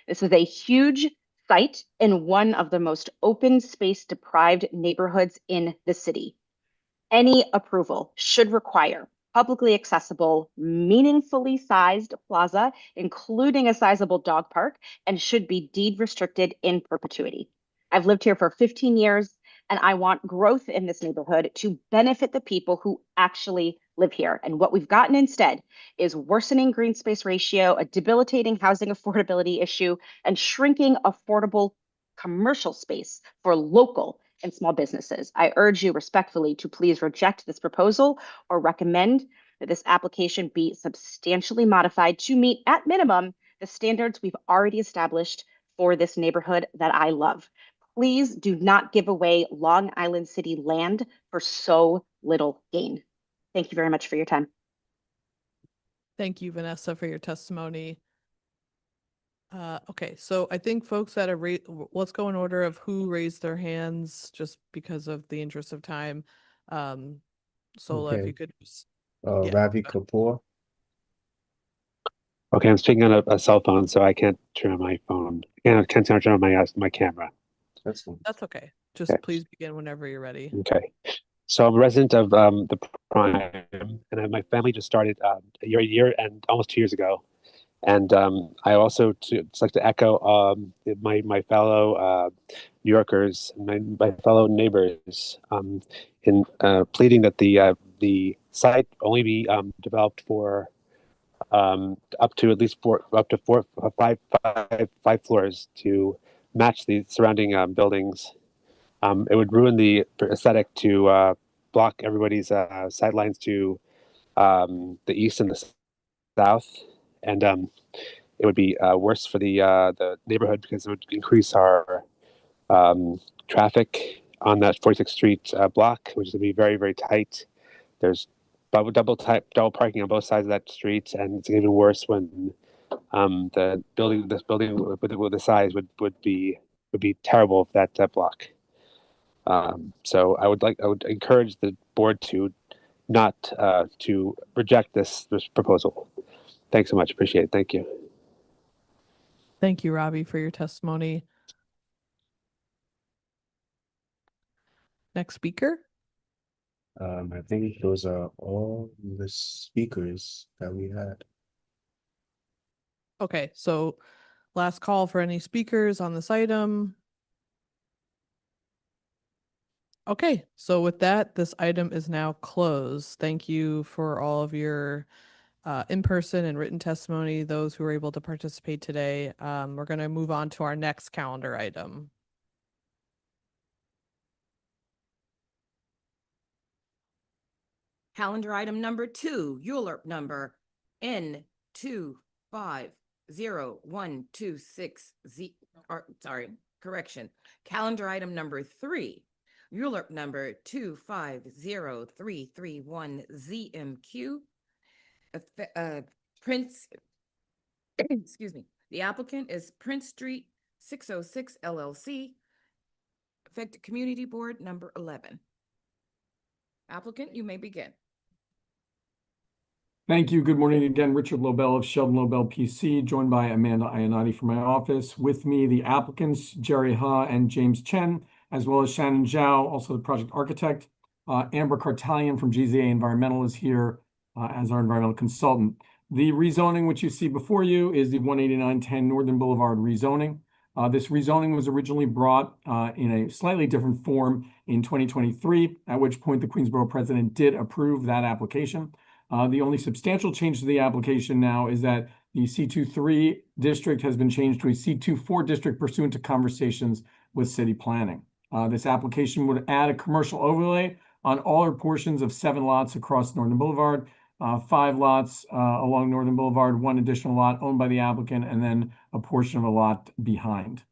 This is a huge site in one of the most open space deprived neighborhoods in the city. Any approval should require publicly accessible, meaningfully sized plaza, including a sizable dog park, and should be deed restricted in perpetuity. I've lived here for 15 years, and I want growth in this neighborhood to benefit the people who actually live here. And what we've gotten instead is worsening green space ratio, a debilitating housing affordability issue, and shrinking affordable commercial space for local and small businesses. I urge you respectfully to please reject this proposal or recommend that this application be substantially modified to meet, at minimum, the standards we've already established for this neighborhood that I love. Please do not give away Long Island City land for so little gain. Thank you very much for your time. Thank you, Vanessa, for your testimony. Okay, so I think folks that are let's go in order of who raised their hands, just because of the interest of time. Sola, if you could just, Ravi Kapoor. Okay, I'm speaking on a cell phone, so I can't turn on my phone. I can't turn on my camera. That's okay. Just please begin whenever you're ready. Okay. So I'm a resident of the Prime, and my family just started a year and almost 2 years ago. And I also just like to echo my fellow New Yorkers, my fellow neighbors, in pleading that the site only be developed for up to at least five floors to match the surrounding buildings. It would ruin the aesthetic to block everybody's sightlines to the east and the south, and it would be worse for the neighborhood because it would increase our traffic on that 46th Street block, which is going to be very, very tight. There's double parking on both sides of that street, and it's even worse when this building with the size would be terrible for that block. So I would encourage the board to not to reject this proposal. Thanks so much. Appreciate it. Thank you. Thank you, Robbie, for your testimony. Next speaker. I think those are all the speakers that we had. Okay, so last call for any speakers on this item. Okay, so with that, this item is now closed. Thank you for all of your in-person and written testimony, those who were able to participate today. We're going to move on to our next calendar item. Calendar item number 2, ULURP number N250126Z, correction. Calendar item number 3, ULURP number 250331ZMQ. Prince, excuse me. The applicant is Prince Street 606 LLC, affected community board number 11. Applicant, you may begin. Thank you. Good morning again. Richard Lobel of Sheldon Lobel PC, joined by Amanda Iannotti from my office. With me, the applicants, Jerry Ha and James Chen, as well as Shannon Zhao, also the project architect. Amber Cartalian from GZA Environmental is here as our environmental consultant. The rezoning which you see before you is the 18910 Northern Boulevard rezoning. This rezoning was originally brought in a slightly different form in 2023, at which point the Queensborough president did approve that application. The only substantial change to the application now is that the C23 district has been changed to a C24 district pursuant to conversations with city planning. This application would add a commercial overlay on all or portions of 7 lots across Northern Boulevard, 5 lots along Northern Boulevard, 1 additional lot owned by the applicant, and then a portion of a lot behind.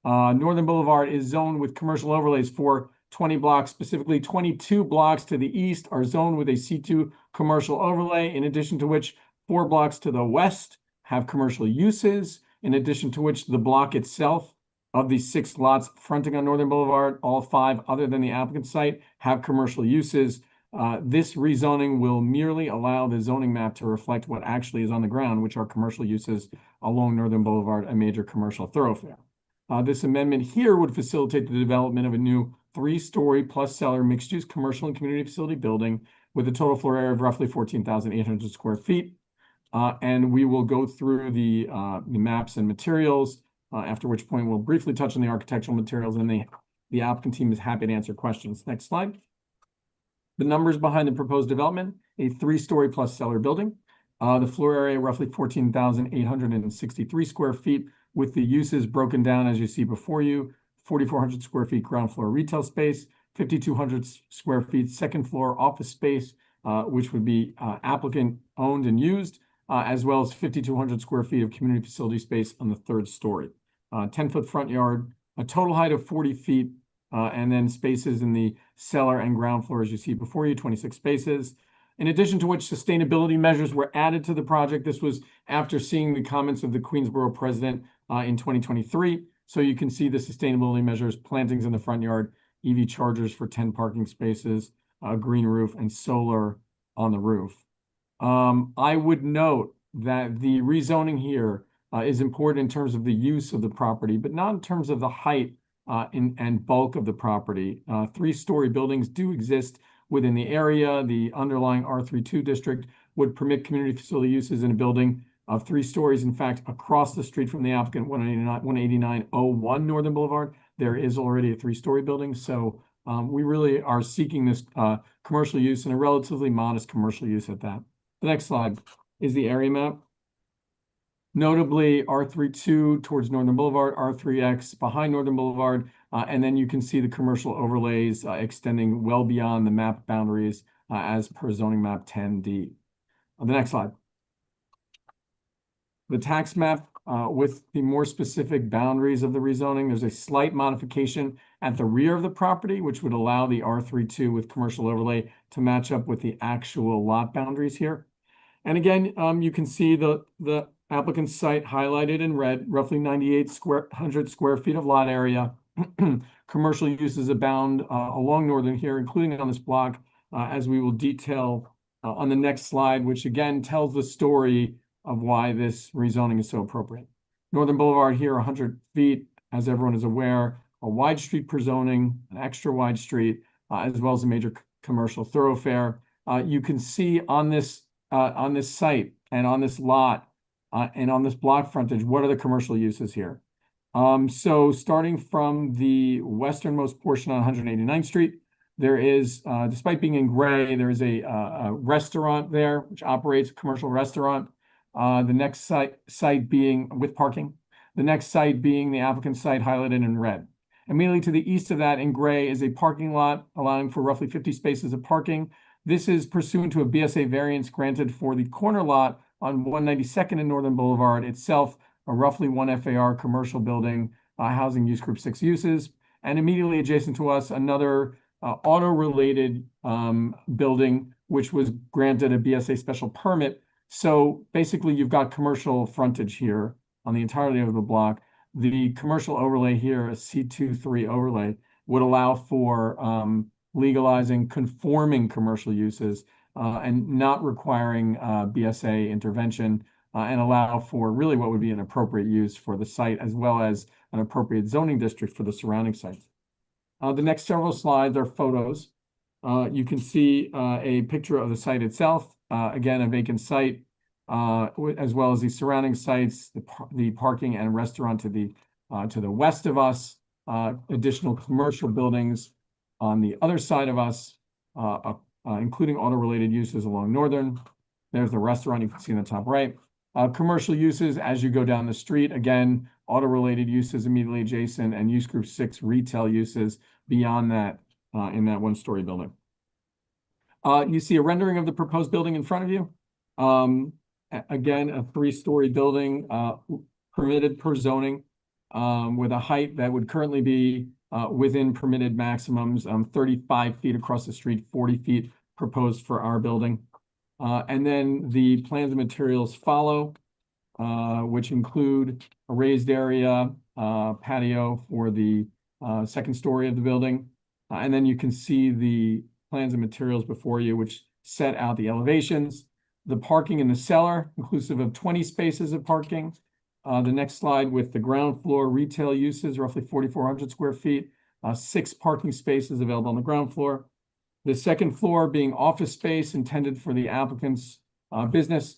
Northern Boulevard is zoned with commercial overlays for 20 blocks, specifically 22 blocks to the east are zoned with a C2 commercial overlay, in addition to which 4 blocks to the west have commercial uses, in addition to which the block itself of the 6 lots fronting on Northern Boulevard, all 5 other than the applicant site, have commercial uses. This rezoning will merely allow the zoning map to reflect what actually is on the ground, which are commercial uses along Northern Boulevard, a major commercial thoroughfare. This amendment here would facilitate the development of a new 3-story plus cellar mixed-use commercial and community facility building with a total floor area of roughly 14,800 square feet. And we will go through the maps and materials, after which point we'll briefly touch on the architectural materials, and the applicant team is happy to answer questions. Next slide. The numbers behind the proposed development: a 3-story plus cellar building. The floor area roughly 14,863 square feet, with the uses broken down as you see before you: 4,400 square feet ground floor retail space, 5,200 square feet second floor office space, which would be applicant owned and used, as well as 5,200 square feet of community facility space on the 3rd story. 10-foot front yard, a total height of 40 feet, and then spaces in the cellar and ground floor as you see before you, 26 spaces. In addition to which sustainability measures were added to the project. This was after seeing the comments of the Queensborough president in 2023. So you can see the sustainability measures: plantings in the front yard, EV chargers for 10 parking spaces, a green roof, and solar on the roof. I would note that the rezoning here is important in terms of the use of the property, but not in terms of the height and bulk of the property. 3-story buildings do exist within the area. The underlying R32 district would permit community facility uses in a building of 3 stories. In fact, across the street from the applicant, 18901 Northern Boulevard, there is already a 3-story building. So we really are seeking this commercial use, and a relatively modest commercial use at that. The next slide is the area map. Notably, R32 towards Northern Boulevard, R3X behind Northern Boulevard, and then you can see the commercial overlays extending well beyond the map boundaries as per zoning map 10D. The next slide. The tax map with the more specific boundaries of the rezoning. There's a slight modification at the rear of the property, which would allow the R32 with commercial overlay to match up with the actual lot boundaries here. And again, you can see the applicant's site highlighted in red, roughly 9,800 square feet of lot area. Commercial uses abound along Northern here, including on this block, as we will detail on the next slide, which again tells the story of why this rezoning is so appropriate. Northern Boulevard here, 100 feet, as everyone is aware, a wide street per zoning, an extra wide street, as well as a major commercial thoroughfare. You can see on this site and on this lot and on this block frontage, what are the commercial uses here? So starting from the westernmost portion on 189th Street, there is, despite being in gray, there is a restaurant there, which operates a commercial restaurant. The next site being with parking. The next site being the applicant site highlighted in red. Immediately to the east of that in gray is a parking lot allowing for roughly 50 spaces of parking. This is pursuant to a BSA variance granted for the corner lot on 192nd and Northern Boulevard itself, a roughly 1 FAR commercial building, housing use group 6 uses. And immediately adjacent to us, another auto-related building, which was granted a BSA special permit. So basically you've got commercial frontage here on the entirety of the block. The commercial overlay here, a C23 overlay, would allow for legalizing conforming commercial uses and not requiring BSA intervention and allow for really what would be an appropriate use for the site as well as an appropriate zoning district for the surrounding sites. The next several slides are photos. You can see a picture of the site itself, again, a vacant site, as well as the surrounding sites, the parking and restaurant to the west of us, additional commercial buildings on the other side of us, including auto-related uses along Northern. There's the restaurant you can see in the top right. Commercial uses as you go down the street, again, auto-related uses immediately adjacent, and use group 6 retail uses beyond that in that one-story building. You see a rendering of the proposed building in front of you. Again, a 3-story building permitted per zoning with a height that would currently be within permitted maximums, 35 feet across the street, 40 feet proposed for our building. And then the plans and materials follow, which include a raised area, patio for the second story of the building. And then you can see the plans and materials before you, which set out the elevations, the parking in the cellar, inclusive of 20 spaces of parking. The next slide with the ground floor retail uses, roughly 4,400 square feet, 6 parking spaces available on the ground floor. The second floor being office space intended for the applicant's business,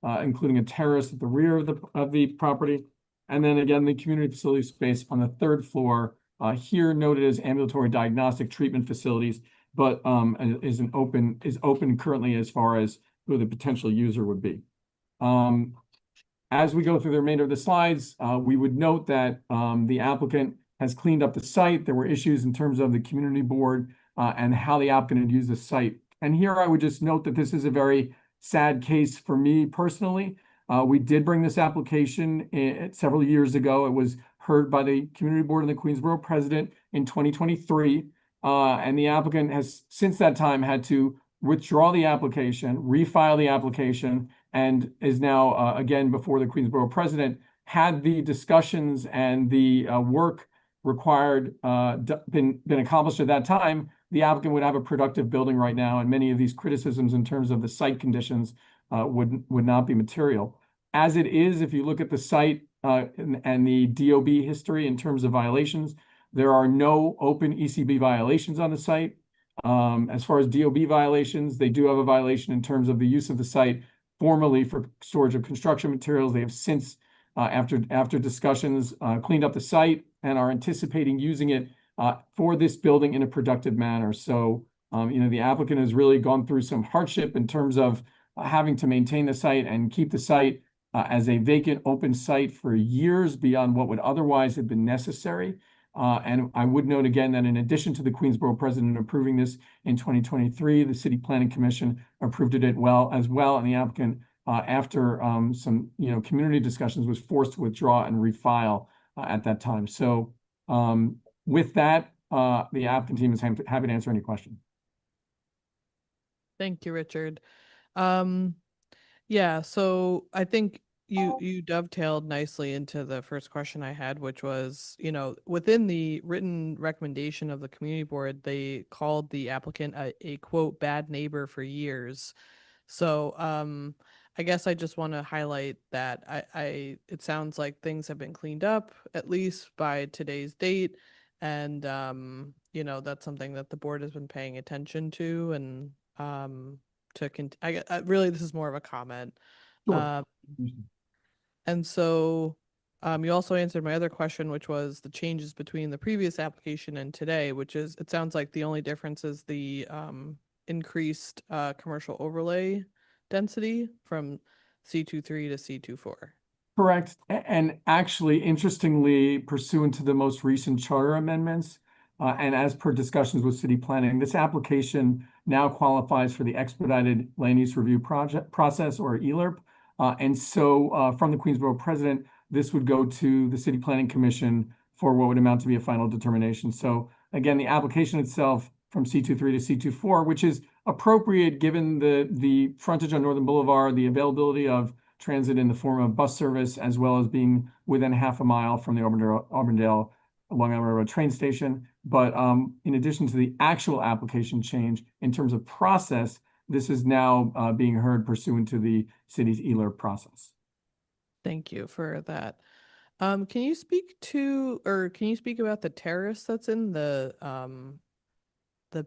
including a terrace at the rear of the property. And then again, the community facility space on the third floor, here noted as ambulatory diagnostic treatment facilities, but is open currently as far as who the potential user would be. As we go through the remainder of the slides, we would note that the applicant has cleaned up the site. There were issues in terms of the community board and how the applicant had used the site. And here I would just note that this is a very sad case for me personally. We did bring this application several years ago. It was heard by the community board and the Queensborough president in 2023. And the applicant has since that time had to withdraw the application, refile the application, and is now again before the Queensborough president. Had the discussions and the work required been accomplished at that time, the applicant would have a productive building right now, and many of these criticisms in terms of the site conditions would not be material. As it is, if you look at the site and the DOB history in terms of violations, there are no open ECB violations on the site. As far as DOB violations, they do have a violation in terms of the use of the site formerly for storage of construction materials. They have since, after discussions, cleaned up the site and are anticipating using it for this building in a productive manner. So, the applicant has really gone through some hardship in terms of having to maintain the site and keep the site as a vacant open site for years beyond what would otherwise have been necessary. And I would note again that in addition to the Queensborough president approving this in 2023, the City Planning Commission approved it as well, and the applicant, after some community discussions, was forced to withdraw and refile at that time. So with that, the applicant team is happy to answer any questions. Thank you, Richard. Yeah, so I think you dovetailed nicely into the first question I had, which was, within the written recommendation of the community board, they called the applicant a quote bad neighbor for years. So I guess I just want to highlight that it sounds like things have been cleaned up, at least by today's date. And that's something that the board has been paying attention to, and really this is more of a comment. Sure. And so you also answered my other question, which was the changes between the previous application and today, which is, it sounds like the only difference is the increased commercial overlay density from C23 to C24. Correct. And actually, interestingly, pursuant to the most recent charter amendments, and as per discussions with city planning, this application now qualifies for the expedited land use review process, or ELRP. And so from the Queensborough president, this would go to the City Planning Commission for what would amount to be a final determination. So again, the application itself from C23 to C24, which is appropriate given the frontage on Northern Boulevard, the availability of transit in the form of bus service, as well as being within half a mile from the Auburndale Long Island Railroad train station. But in addition to the actual application change, in terms of process, this is now being heard pursuant to the city's ELER process. Thank you for that. Can you speak about the terrace that's in the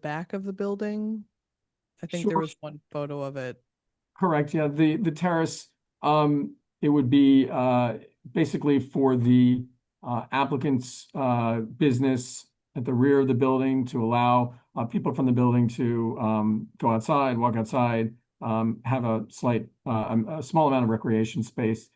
back of the building? I think there Sure. was one photo of it. Correct. Yeah, the terrace, it would be basically for the applicant's business at the rear of the building to allow people from the building to go outside, walk outside, have a small amount of recreation space.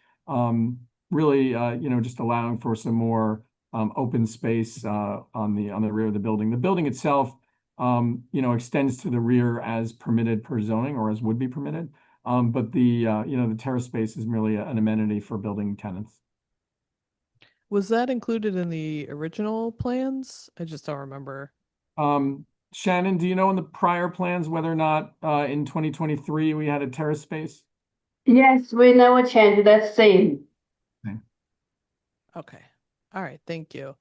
Really, just allowing for some more open space on the rear of the building. The building itself, extends to the rear as permitted per zoning or as would be permitted. But the terrace space is merely an amenity for building tenants. Was that included in the original plans? I just don't remember. Shannon, do you know in the prior plans whether or not in 2023 we had a terrace space? Yes, we never changed that same. Okay. All right. Thank you.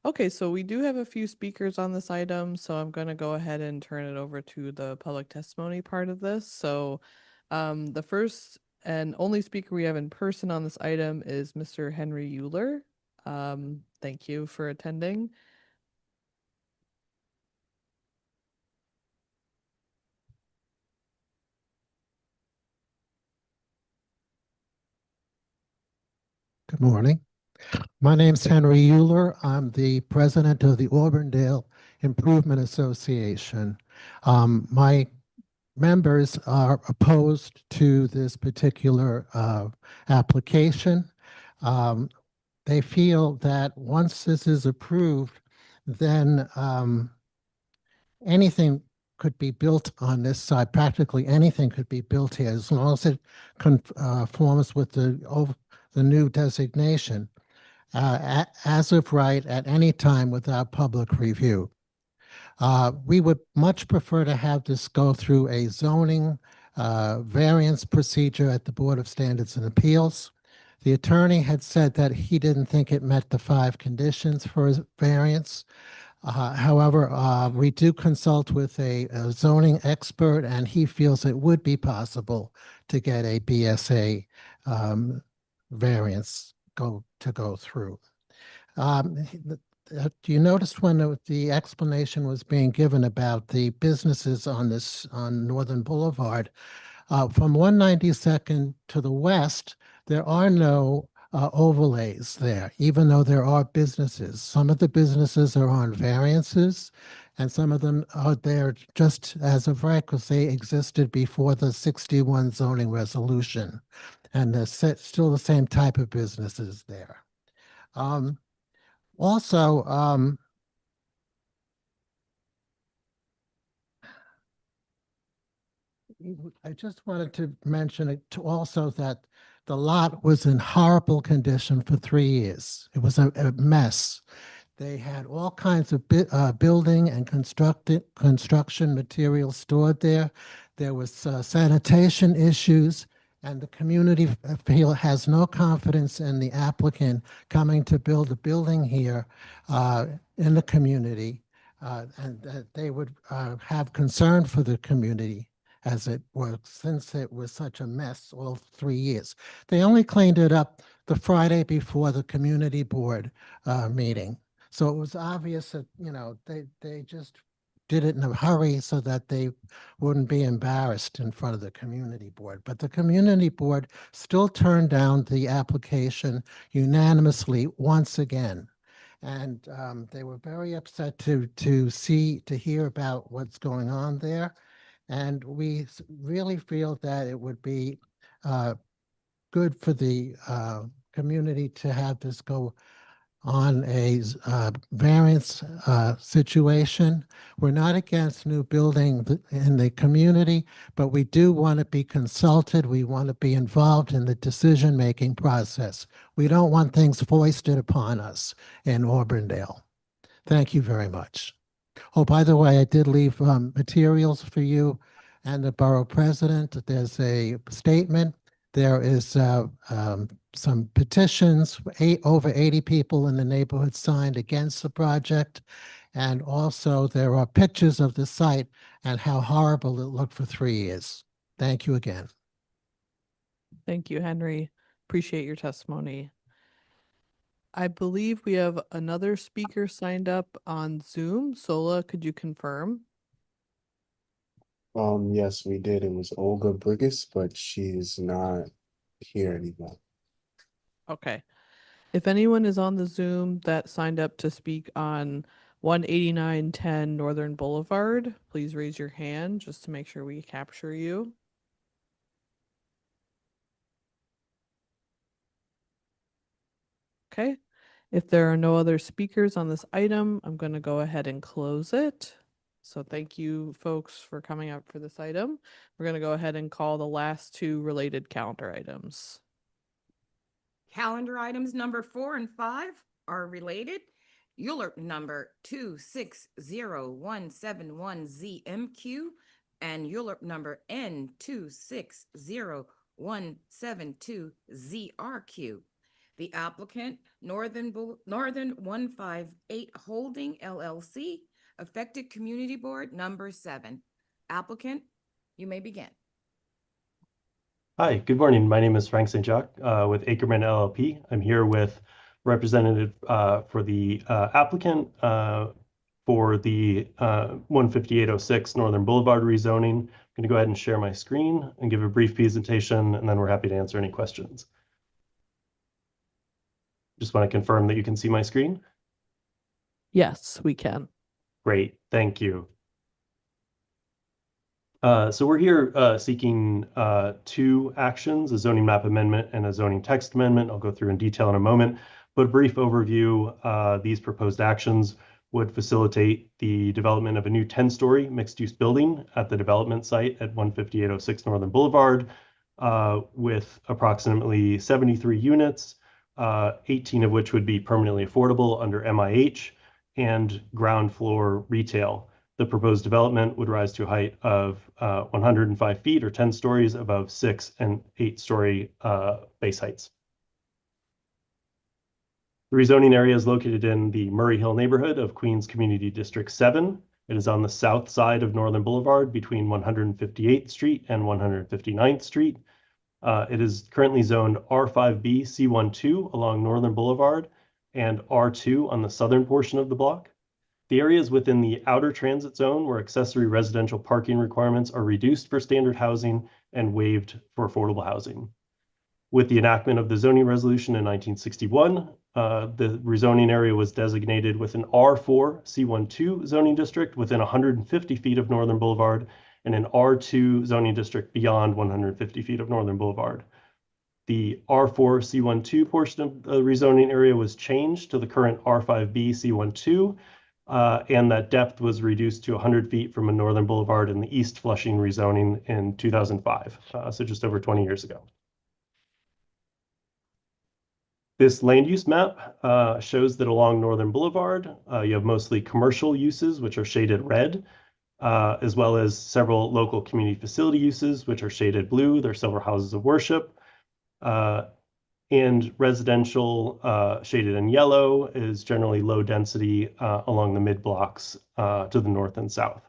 Okay, so we do have a few speakers on this item, so I'm going to go ahead and turn it over to the public testimony part of this. So the first and only speaker we have in person on this item is Mr. Henry Euler. Thank you for attending. Good morning. My name's Henry Euler. I'm the president of the Auburndale Improvement Association. My members are opposed to this particular application. They feel that once this is approved, then anything could be built on this side. Practically anything could be built here as long as it conforms with the new designation. As of right, at any time without public review. We would much prefer to have this go through a zoning variance procedure at the Board of Standards and Appeals. The attorney had said that he didn't think it met the 5 conditions for a variance. However, we do consult with a zoning expert, and he feels it would be possible to get a BSA variance to go through. Do you notice when the explanation was being given about the businesses on Northern Boulevard, from 192nd to the west, there are no overlays there, even though there are businesses. Some of the businesses are on variances, and some of them are there just as of right because they existed before the 61 zoning resolution. And there's still the same type of businesses there. Also, I just wanted to mention it also that the lot was in horrible condition for 3 years. It was a mess. They had all kinds of building and construction materials stored there. There was sanitation issues, and the community has no confidence in the applicant coming to build a building here in the community, and that they would have concern for the community as it works, since it was such a mess all 3 years. They only cleaned it up the Friday before the community board meeting. So it was obvious that, they just did it in a hurry so that they wouldn't be embarrassed in front of the community board. But the community board still turned down the application unanimously once again. And they were very upset to hear about what's going on there. And we really feel that it would be good for the community to have this go on a variance situation. We're not against new building in the community, but we do want to be consulted. We want to be involved in the decision-making process. We don't want things foisted upon us in Auburndale. Thank you very much. Oh, by the way, I did leave materials for you and the borough president. There's a statement. There is some petitions, over 80 people in the neighborhood signed against the project. And also there are pictures of the site and how horrible it looked for 3 years. Thank you again. Thank you, Henry. Appreciate your testimony. I believe we have another speaker signed up on Zoom. Sola, could you confirm? Yes, we did. It was Olga Brigus, but she's not here anymore. Okay. If anyone is on the Zoom that signed up to speak on 18910 Northern Boulevard, please raise your hand just to make sure we capture you. Okay. If there are no other speakers on this item, I'm going to go ahead and close it. So thank you folks for coming up for this item. We're going to go ahead and call the last two related calendar items. Calendar items number 4 and 5 are related. ULERP number 260171ZMQ and ULERP number N260172ZRQ. The applicant, Northern 158 Holding LLC, affected Community Board number 7. Applicant, you may begin. Hi, good morning. My name is Frank St. Jacques with Ackerman LLP. I'm here with representative for the applicant for the 15806 Northern Boulevard rezoning. I'm going to go ahead and share my screen and give a brief presentation, and then we're happy to answer any questions. Just want to confirm that you can see my screen. Yes, we can. Great, thank you. So we're here seeking 2 actions, a zoning map amendment and a zoning text amendment. I'll go through in detail in a moment, but a brief overview, these proposed actions would facilitate the development of a new 10-story mixed-use building at the development site at 15806 Northern Boulevard with approximately 73 units, 18 of which would be permanently affordable under MIH and ground floor retail. The proposed development would rise to a height of 105 feet or 10 stories above 6 and 8-story base heights. The rezoning area is located in the Murray Hill neighborhood of Queens Community District 7. It is on the south side of Northern Boulevard between 158th Street and 159th Street. It is currently zoned R5B C12 along Northern Boulevard and R2 on the southern portion of the block. The area is within the outer transit zone where accessory residential parking requirements are reduced for standard housing and waived for affordable housing. With the enactment of the zoning resolution in 1961, the rezoning area was designated with an R4 C12 zoning district within 150 feet of Northern Boulevard and an R2 zoning district beyond 150 feet of Northern Boulevard. The R4 C12 portion of the rezoning area was changed to the current R5B C12, and that depth was reduced to 100 feet from a Northern Boulevard in the East Flushing rezoning in 2005, so just over 20 years ago. This land use map shows that along Northern Boulevard, you have mostly commercial uses, which are shaded red, as well as several local community facility uses, which are shaded blue. There are several houses of worship. And residential shaded in yellow is generally low density along the mid blocks to the north and south.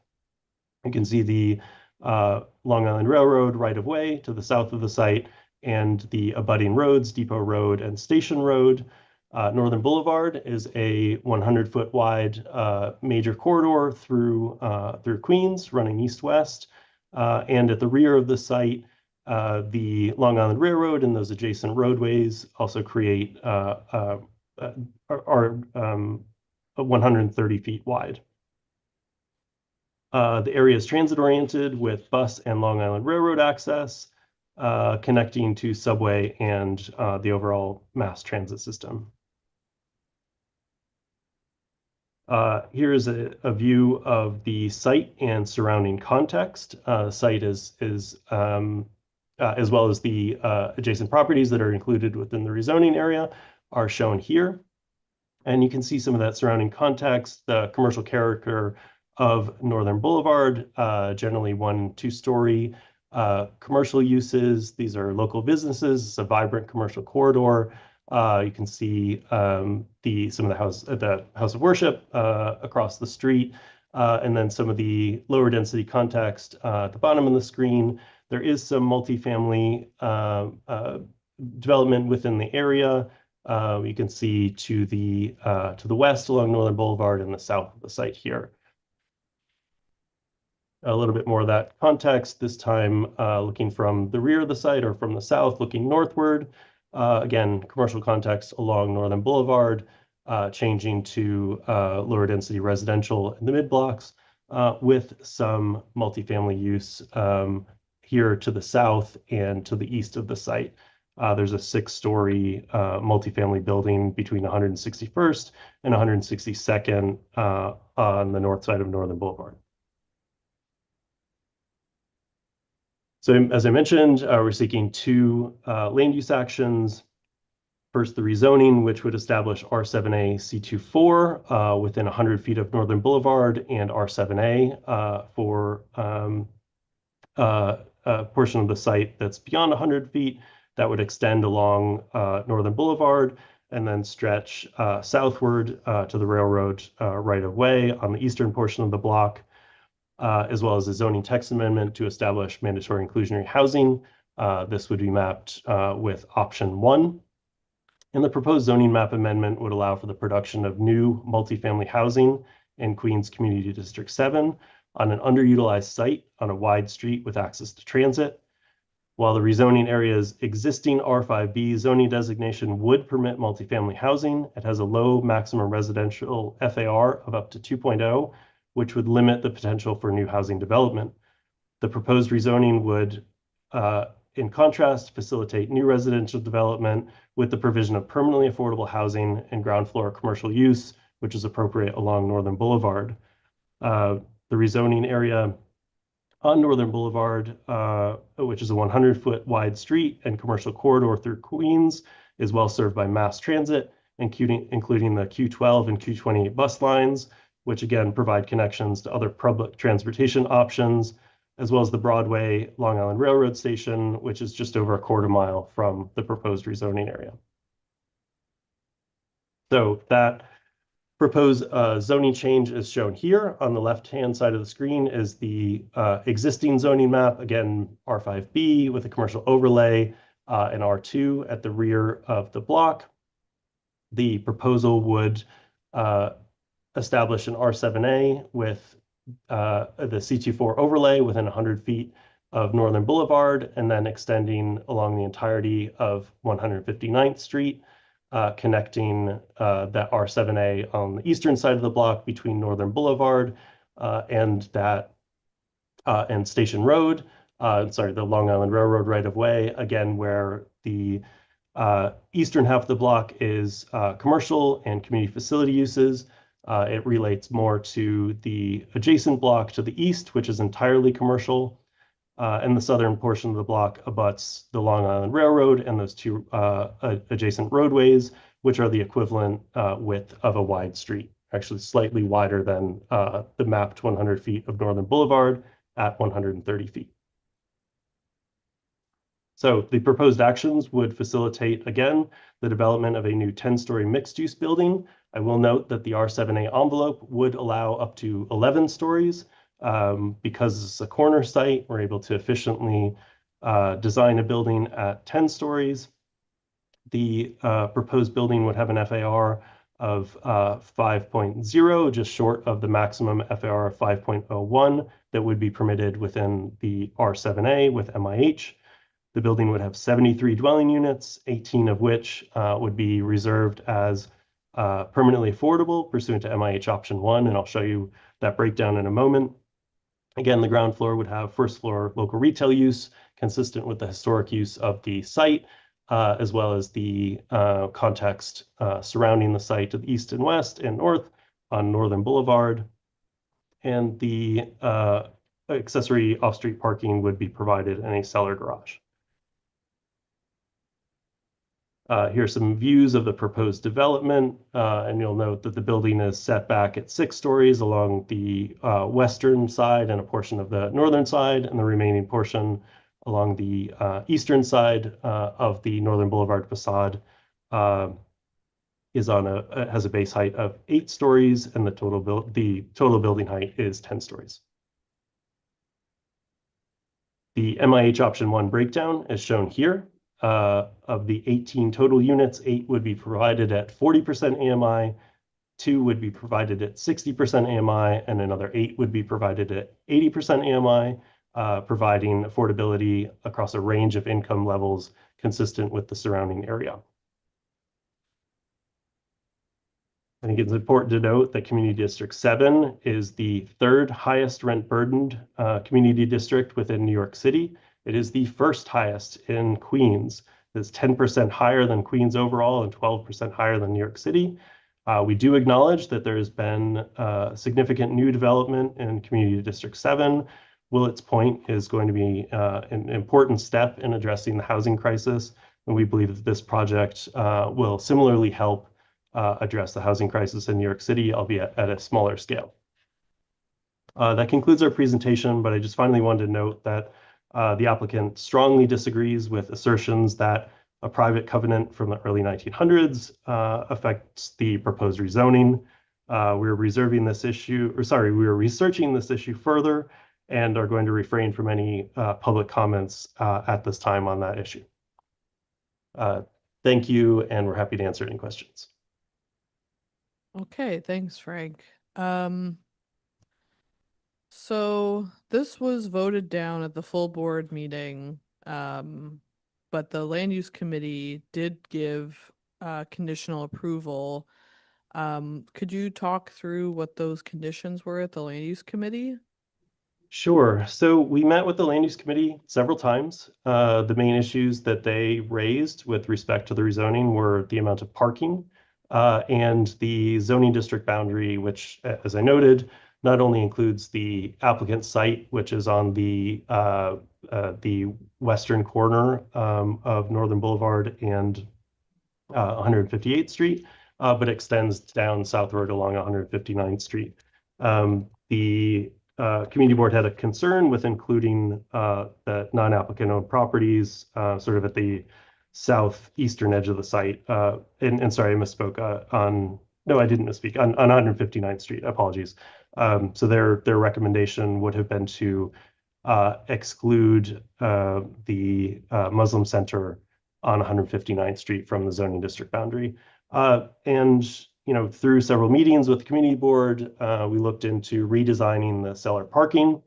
You can see the Long Island Railroad right of way to the south of the site and the abutting roads, Depot Road and Station Road. Northern Boulevard is a 100-foot wide major corridor through Queens running east-west. And at the rear of the site, the Long Island Railroad and those adjacent roadways also create are 130 feet wide. The area is transit-oriented with bus and Long Island Railroad access, connecting to subway and the overall mass transit system. Here is a view of the site and surrounding context. Site is as well as the adjacent properties that are included within the rezoning area are shown here. And you can see some of that surrounding context, the commercial character of Northern Boulevard, generally 1-2-story Commercial uses, these are local businesses. It's a vibrant commercial corridor. You can see some of the house of worship across the street, and then some of the lower density context at the bottom of the screen. There is some multifamily development within the area. You can see to the west along Northern Boulevard and the south of the site here. A little bit more of that context, this time looking from the rear of the site or from the south, looking northward. Again, commercial context along Northern Boulevard, changing to lower density residential in the mid blocks with some multifamily use here to the south and to the east of the site. There's a 6-story multifamily building between 161st and 162nd on the north side of Northern Boulevard. So as I mentioned, we're seeking 2 land use actions. First, the rezoning, which would establish R7A C24 within 100 feet of Northern Boulevard, and R7A for a portion of the site that's beyond 100 feet that would extend along Northern Boulevard and then stretch southward to the railroad right of way on the eastern portion of the block. As well as a zoning text amendment to establish mandatory inclusionary housing. This would be mapped with option 1. And the proposed zoning map amendment would allow for the production of new multifamily housing in Queens Community District 7 on an underutilized site on a wide street with access to transit. While the rezoning area's existing R5B zoning designation would permit multifamily housing, it has a low maximum residential FAR of up to 2.0, which would limit the potential for new housing development. The proposed rezoning would, in contrast, facilitate new residential development with the provision of permanently affordable housing and ground floor commercial use, which is appropriate along Northern Boulevard. The rezoning area on Northern Boulevard, which is a 100-foot wide street and commercial corridor through Queens, is well served by mass transit, including the Q12 and Q28 bus lines, which again provide connections to other public transportation options, as well as the Broadway Long Island Railroad Station, which is just over a quarter mile from the proposed rezoning area. So that proposed zoning change is shown here. On the left-hand side of the screen is the existing zoning map, again, R5B with a commercial overlay and R2 at the rear of the block. The proposal would establish an R7A with the C24 overlay within 100 feet of Northern Boulevard, and then extending along the entirety of 159th Street, connecting that R7A on the eastern side of the block between Northern Boulevard and Station Road, the Long Island Railroad right-of-way, again, where the eastern half of the block is commercial and community facility uses. It relates more to the adjacent block to the east, which is entirely commercial, and the southern portion of the block abuts the Long Island Railroad and those 2 adjacent roadways, which are the equivalent width of a wide street, actually slightly wider than the mapped 100 feet of Northern Boulevard at 130 feet. So the proposed actions would facilitate, again, the development of a new 10-story mixed-use building. I will note that the R7A envelope would allow up to 11 stories. Because it's a corner site, we're able to efficiently design a building at 10 stories. The proposed building would have an FAR of 5.0, just short of the maximum FAR of 5.01 that would be permitted within the R7A with MIH. The building would have 73 dwelling units, 18 of which would be reserved as permanently affordable pursuant to MIH option 1, and I'll show you that breakdown in a moment. Again, the ground floor would have first floor local retail use consistent with the historic use of the site, as well as the context surrounding the site to the east and west and north on Northern Boulevard. And the accessory off-street parking would be provided in a cellar garage. Here's some views of the proposed development, and you'll note that the building is set back at 6 stories along the western side and a portion of the northern side, and the remaining portion along the eastern side of the Northern Boulevard facade has a base height of 8 stories, and the total building height is 10 stories. The MIH option 1 breakdown is shown here. Of the 18 total units, 8 would be provided at 40% AMI, 2 would be provided at 60% AMI, and another 8 would be provided at 80% AMI, providing affordability across a range of income levels consistent with the surrounding area. I think it's important to note that Community District 7 is the 3rd highest rent burdened community district within New York City. It is the 1st highest in Queens. It's 10% higher than Queens overall and 12% higher than New York City. We do acknowledge that there has been significant new development in Community District 7. Willets Point is going to be an important step in addressing the housing crisis, and we believe that this project will similarly help address the housing crisis in New York City, albeit at a smaller scale. That concludes our presentation, but I just finally wanted to note that the applicant strongly disagrees with assertions that a private covenant from the early 1900s affects the proposed rezoning. We're reserving this issue, or sorry, we are researching this issue further and are going to refrain from any public comments at this time on that issue. Thank you, and we're happy to answer any questions. Okay, thanks, Frank. So this was voted down at the full board meeting, but the land use committee did give conditional approval. Could you talk through what those conditions were at the land use committee? Sure. So we met with the land use committee several times. The main issues that they raised with respect to the rezoning were the amount of parking and the zoning district boundary, which, as I noted, not only includes the applicant site, which is on the western corner of Northern Boulevard and 158th Street, but extends down South Road along 159th Street. The community board had a concern with including the non-applicant owned properties sort of at the southeastern edge of the site. And sorry, I misspoke no, I didn't misspeak, on 159th Street, apologies. So their recommendation would have been to exclude the Muslim Center on 159th Street from the zoning district boundary. And through several meetings with the community board, we looked into redesigning the cellar parking.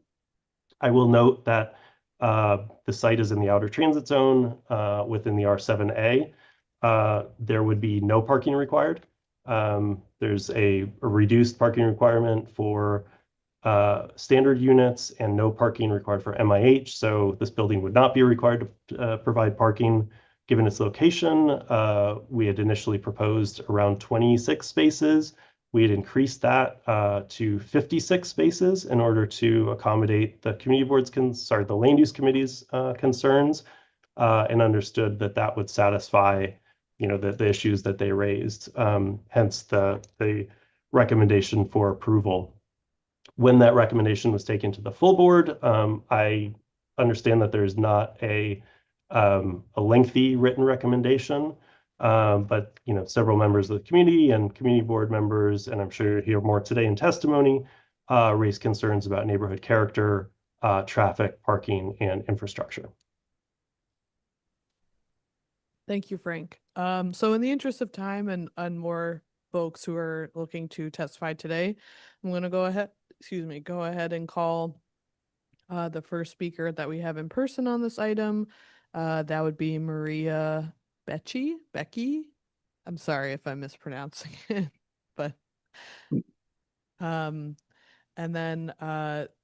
I will note that the site is in the outer transit zone within the R7A. There would be no parking required. There's a reduced parking requirement for standard units and no parking required for MIH. So this building would not be required to provide parking. Given its location, we had initially proposed around 26 spaces. We had increased that to 56 spaces in order to accommodate the community board's the land use committee's concerns, and understood that that would satisfy the issues that they raised, hence the recommendation for approval. When that recommendation was taken to the full board, I understand that there's not a lengthy written recommendation, but several members of the community and community board members, and I'm sure you'll hear more today in testimony, raised concerns about neighborhood character, traffic, parking, and infrastructure. Thank you, Frank. So in the interest of time and more folks who are looking to testify today, I'm going to go ahead and call the first speaker that we have in person on this item. That would be Maria Becky. I'm sorry if I'm mispronouncing it, but and then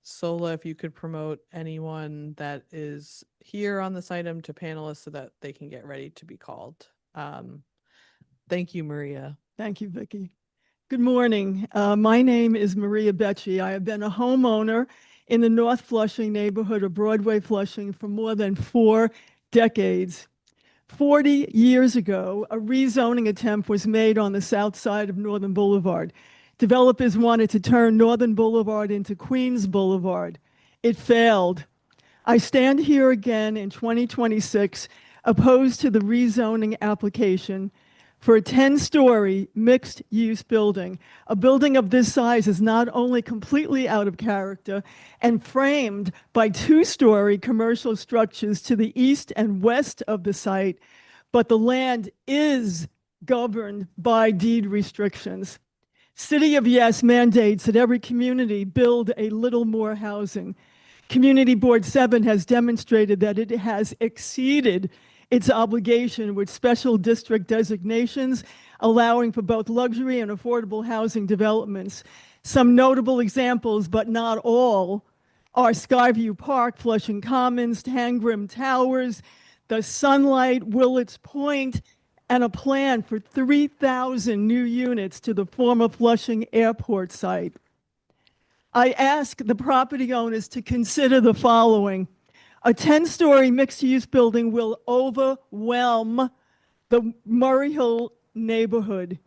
Sola, if you could promote anyone that is here on this item to panelists so that they can get ready to be called. Thank you, Maria. Thank you, Vicki. Good morning. My name is Maria Becci. I have been a homeowner in the North Flushing neighborhood of Broadway, Flushing for more than 4 decades. 40 years ago, a rezoning attempt was made on the south side of Northern Boulevard. Developers wanted to turn Northern Boulevard into Queens Boulevard. It failed. I stand here again in 2026 opposed to the rezoning application for a 10-story mixed-use building. A building of this size is not only completely out of character and framed by 2-story commercial structures to the east and west of the site, but the land is governed by deed restrictions. City of Yes mandates that every community build a little more housing. Community Board 7 has demonstrated that it has exceeded its obligation with special district designations, allowing for both luxury and affordable housing developments. Some notable examples, but not all, are Skyview Park, Flushing Commons, Tangrim Towers, the Sunlight, Willets Point, and a plan for 3,000 new units to the former Flushing Airport site. I ask the property owners to consider the following. A 10-story mixed-use building will overwhelm the Murray Hill neighborhood.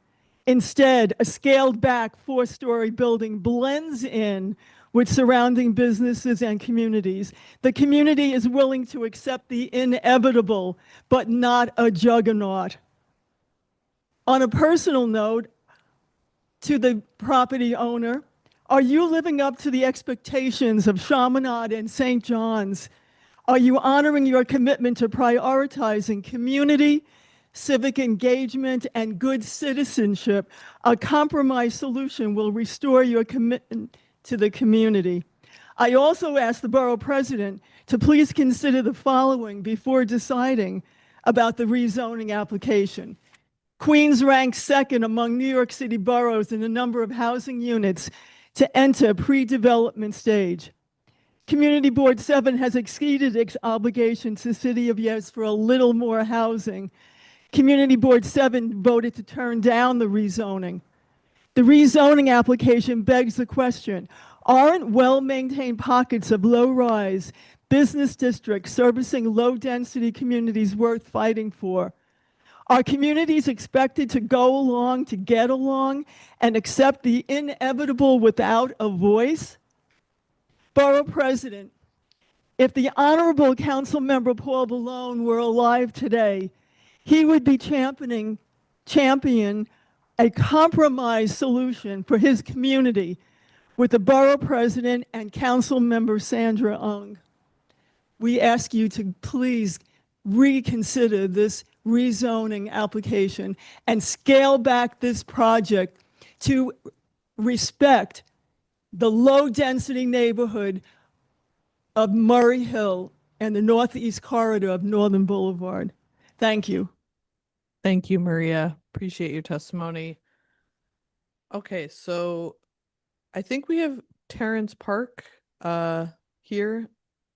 Instead, a scaled-back 4-story building blends in with surrounding businesses and communities. The community is willing to accept the inevitable, but not a juggernaut. On a personal note, to the property owner, are you living up to the expectations of Chaminade and St. John's? Are you honoring your commitment to prioritizing community, civic engagement, and good citizenship? A compromise solution will restore your commitment to the community. I also ask the borough president to please consider the following before deciding about the rezoning application. Queens ranks second among New York City boroughs in the number of housing units to enter pre-development stage. Community Board 7 has exceeded its obligation to City of Yes for a little more housing. Community Board 7 voted to turn down the rezoning. The rezoning application begs the question, aren't well-maintained pockets of low-rise business districts servicing low-density communities worth fighting for? Are communities expected to go along to get along and accept the inevitable without a voice? Borough President, if the Honorable Council Member Paul Ballone were alive today, he would be champion a compromise solution for his community with the Borough President and Council Member Sandra Ung. We ask you to please reconsider this rezoning application and scale back this project to respect the low-density neighborhood of Murray Hill and the northeast corridor of Northern Boulevard. Thank you. Thank you, Maria. Appreciate your testimony. Okay, so I think we have Terrence Park here.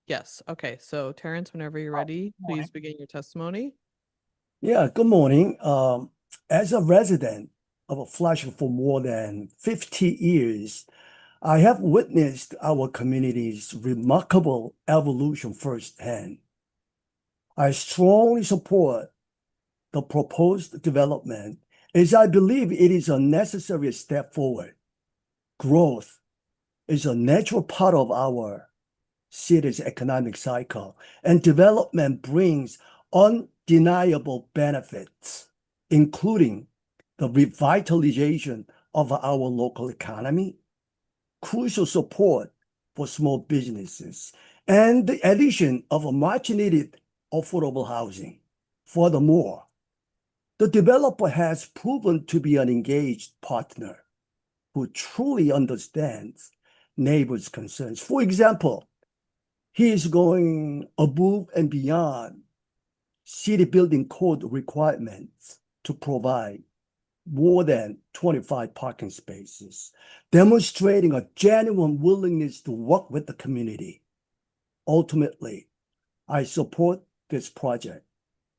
Yes. Okay, so Terrence, whenever you're ready, please begin your testimony. Yeah, good morning. As a resident of Flushing for more than 50 years, I have witnessed our community's remarkable evolution firsthand. I strongly support the proposed development as I believe it is a necessary step forward. Growth is a natural part of our city's economic cycle, and development brings undeniable benefits, including the revitalization of our local economy, crucial support for small businesses, and the addition of a much-needed affordable housing. Furthermore, the developer has proven to be an engaged partner who truly understands neighbors' concerns. For example, he is going above and beyond city building code requirements to provide more than 25 parking spaces, demonstrating a genuine willingness to work with the community. Ultimately, I support this project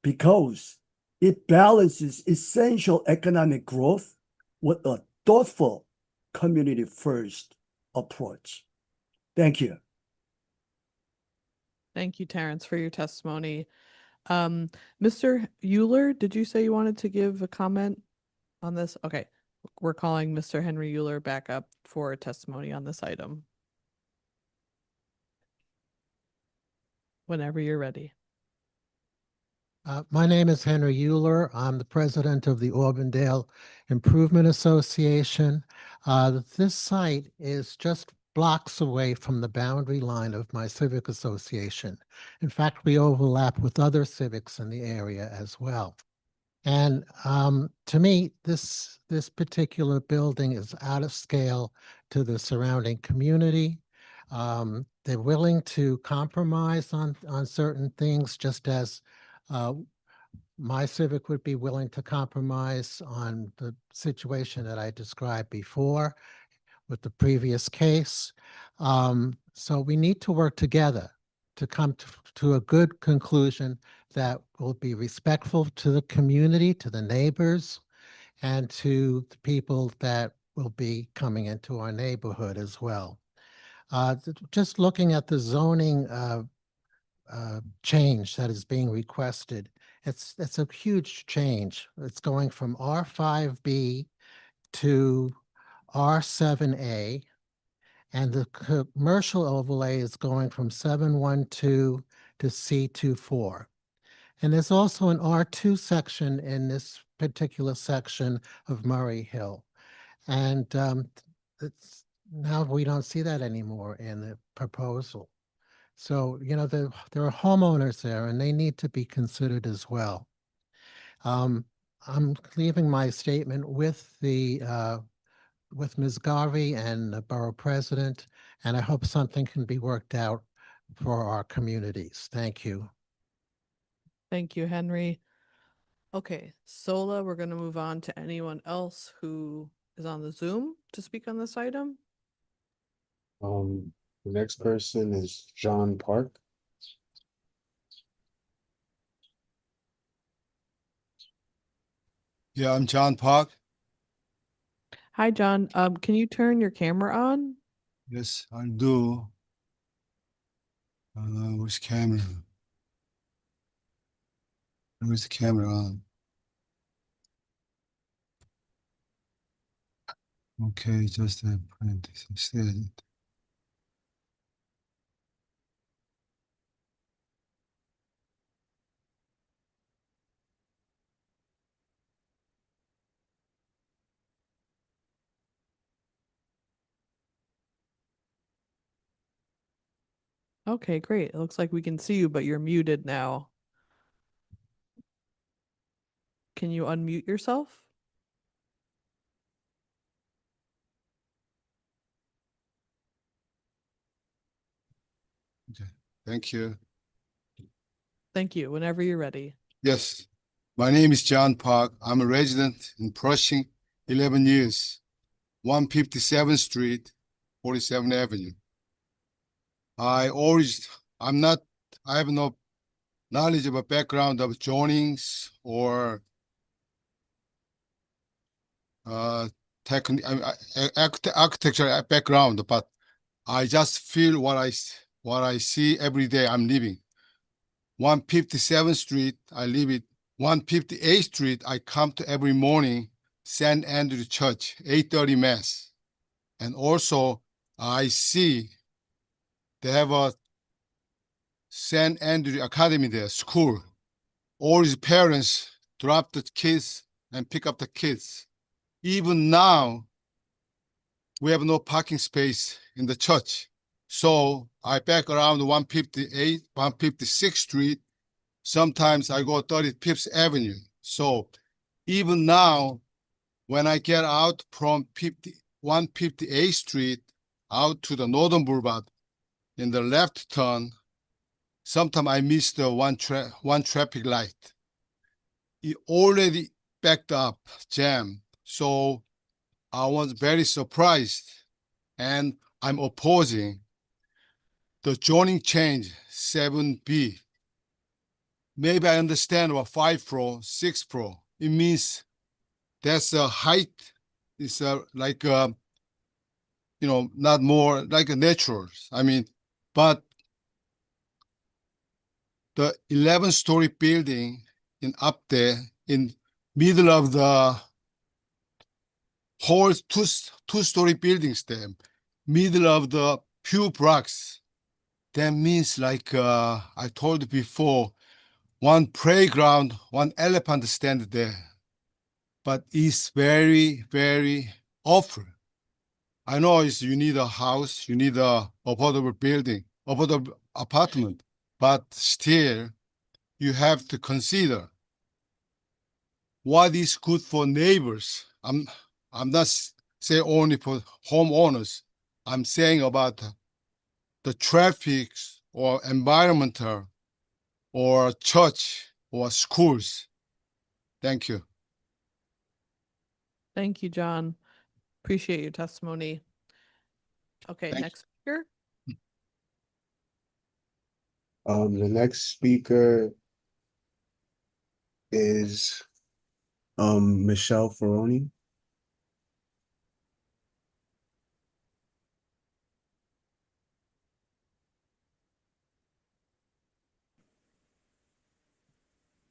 because it balances essential economic growth with a thoughtful community-first approach. Thank you. Thank you, Terrence, for your testimony. Mr. Euler, did you say you wanted to give a comment on this? Okay, we're calling Mr. Henry Euler back up for a testimony on this item. Whenever you're ready. My name is Henry Euler. I'm the president of the Auburndale Improvement Association. This site is just blocks away from the boundary line of my civic association. In fact, we overlap with other civics in the area as well. And to me, this particular building is out of scale to the surrounding community. They're willing to compromise on certain things, just as my civic would be willing to compromise on the situation that I described before with the previous case. So we need to work together to come to a good conclusion that will be respectful to the community, to the neighbors, and to the people that will be coming into our neighborhood as well. Just looking at the zoning change that is being requested, it's a huge change. It's going from R5B to R7A, and the commercial overlay is going from 712 to C24. And there's also an R2 section in this particular section of Murray Hill. And now we don't see that anymore in the proposal. So, you know, there are homeowners there and they need to be considered as well. I'm leaving my statement with with Ms. Garvey and the borough president, and I hope something can be worked out for our communities. Thank you. Thank you, Henry. Okay, Sola, we're going to move on to anyone else who is on the Zoom to speak on this item. The next person is John Park. Yeah, I'm John Park. Hi, John. Can you turn your camera on? Yes, I do. Where's camera? Where's the camera on? Okay, just a print instead. Okay, great. It looks like we can see you, but you're muted now. Can you unmute yourself? Okay, thank you. Thank you. Whenever you're ready. Yes, my name is John Park. I'm a resident in Pershing, 11 years, 157th Street, 47th Avenue. I have no knowledge of a background of zonings or architecture background, but I just feel what I see every day I'm living. 157th Street, I live it. 158th Street, I come to every morning, St. Andrew Church, 8:30 Mass. And also, I see they have a St. Andrew Academy there, school. All his parents drop the kids and pick up the kids. Even now, we have no parking space in the church. So I back around 158, 156th Street. Sometimes I go 35th Avenue. So even now, when I get out from 158th Street out to the Northern Blvd in the left turn, sometimes I miss the one traffic light. It already backed up, jammed. So I was very surprised, and I'm opposing the zoning change 7B. Maybe I understand what 5 pro, 6 pro. It means that's a height. It's like not more like a natural. I mean, but the 11-story building up there in middle of the whole two-story buildings there, middle of the few blocks, that means like I told you before, one playground, one elephant stand there. But it's very, very awful. I know you need a house, you need a affordable building, affordable apartment, but still you have to consider what is good for neighbors. I'm not saying only for homeowners. I'm saying about the traffic or environmental or church or schools. Thank you. Thank you, John. Appreciate your testimony. Okay, Thank next speaker. The next speaker is Michelle Ferroni.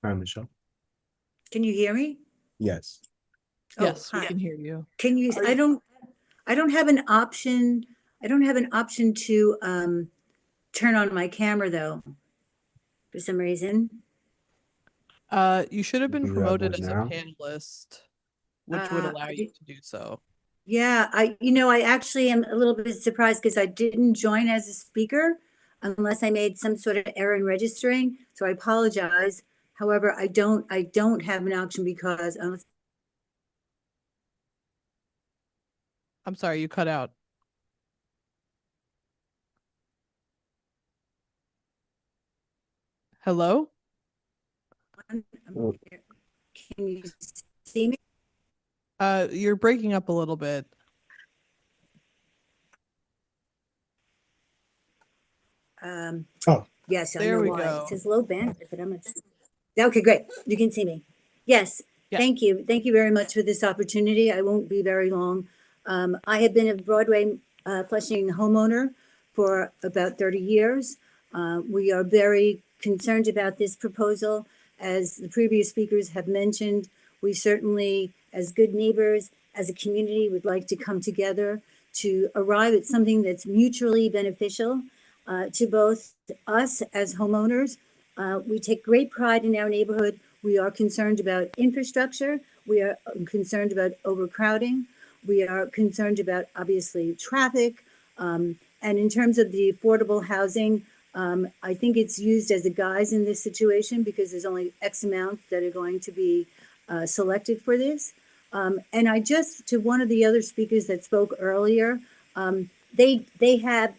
Hi, Michelle. Can you hear me? Yes. Yes, we hi. can hear you. Can you, I don't have an option. I don't have an option to turn on my camera though, for some reason. You should have been Do you have promoted one as a now? panelist, which would allow you to do so. Yeah, I actually am a little bit surprised because I didn't join as a speaker unless I made some sort of error in registering. So I apologize. However, I don't have an option because unless I'm sorry, you cut out. Hello? can you see me? You're breaking up a little bit. Yes, I There know we why. go. It says low bandwidth, but I'm not. Okay, great. You can see me. Yes, Yeah. thank you. Thank you very much for this opportunity. I won't be very long. I have been a Broadway Flushing homeowner for about 30 years. We are very concerned about this proposal. As the previous speakers have mentioned, we certainly, as good neighbors, as a community, would like to come together to arrive at something that's mutually beneficial to both us as homeowners. We take great pride in our neighborhood. We are concerned about infrastructure. We are concerned about overcrowding. We are concerned about, obviously, traffic. And in terms of the affordable housing, I think it's used as a guise in this situation because there's only X amount that are going to be selected for this. And I just, to one of the other speakers that spoke earlier, they have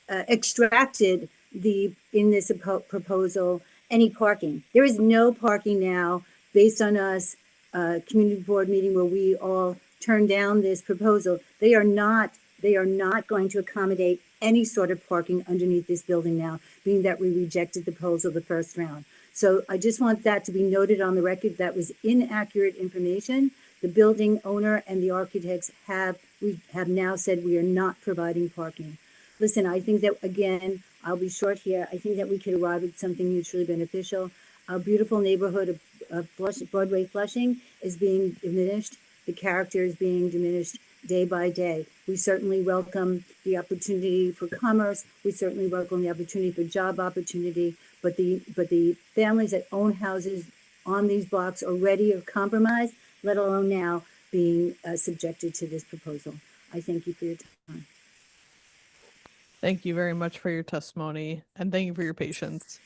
extracted in this proposal any parking. There is no parking now based on us community board meeting where we all turned down this proposal. They are not going to accommodate any sort of parking underneath this building now, being that we rejected the proposal the first round. So I just want that to be noted on the record. That was inaccurate information. The building owner and the architects have now said we are not providing parking. Listen, I think that, again, I'll be short here. I think that we could arrive at something mutually beneficial. Our beautiful neighborhood of Broadway Flushing is being diminished. The character is being diminished day by day. We certainly welcome the opportunity for commerce. We certainly welcome the opportunity for job opportunity. But the families that own houses on these blocks already are compromised, let alone now being subjected to this proposal. I thank you for your time. Thank you very much for your testimony and thank you for your patience.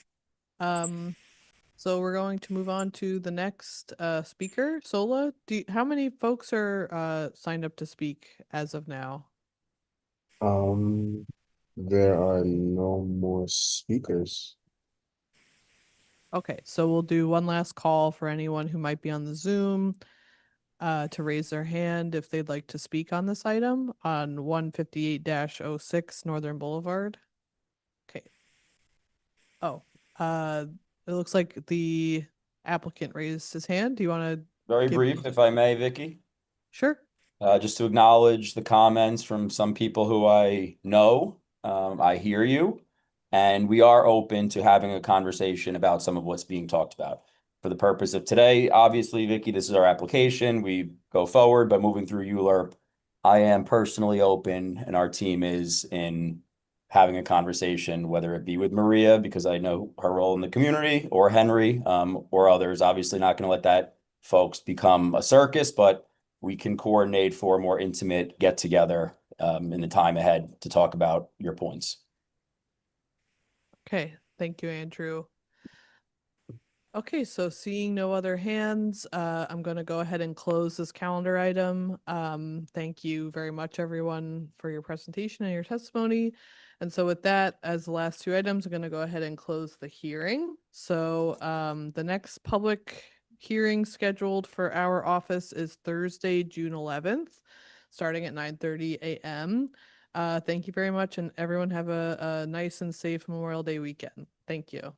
So we're going to move on to the next speaker. Sola, how many folks are signed up to speak as of now? There are no more speakers. Okay, so we'll do one last call for anyone who might be on the Zoom to raise their hand if they'd like to speak on this item on 158-06 Northern Boulevard. Okay. Oh, it looks like the applicant raised his hand. Do you want to? Very brief, if I may, Vicky. Sure. Just to acknowledge the comments from some people who I know. I hear you, and we are open to having a conversation about some of what's being talked about. For the purpose of today, obviously, Vicky, this is our application. We go forward, but moving through ULURP, I am personally open, and our team is in having a conversation, whether it be with Maria, because I know her role in the community, or Henry, or others. Obviously not going to let that folks become a circus, but we can coordinate for a more intimate get together in the time ahead to talk about your points. Okay, thank you, Andrew. Okay, so seeing no other hands, I'm going to go ahead and close this calendar item. Thank you very much, everyone, for your presentation and your testimony. And so with that, as the last two items, I'm going to go ahead and close the hearing. So the next public hearing scheduled for our office is Thursday, June 11th, starting at 9:30 a.m. Thank you very much, and everyone have a nice and safe Memorial Day weekend. Thank you.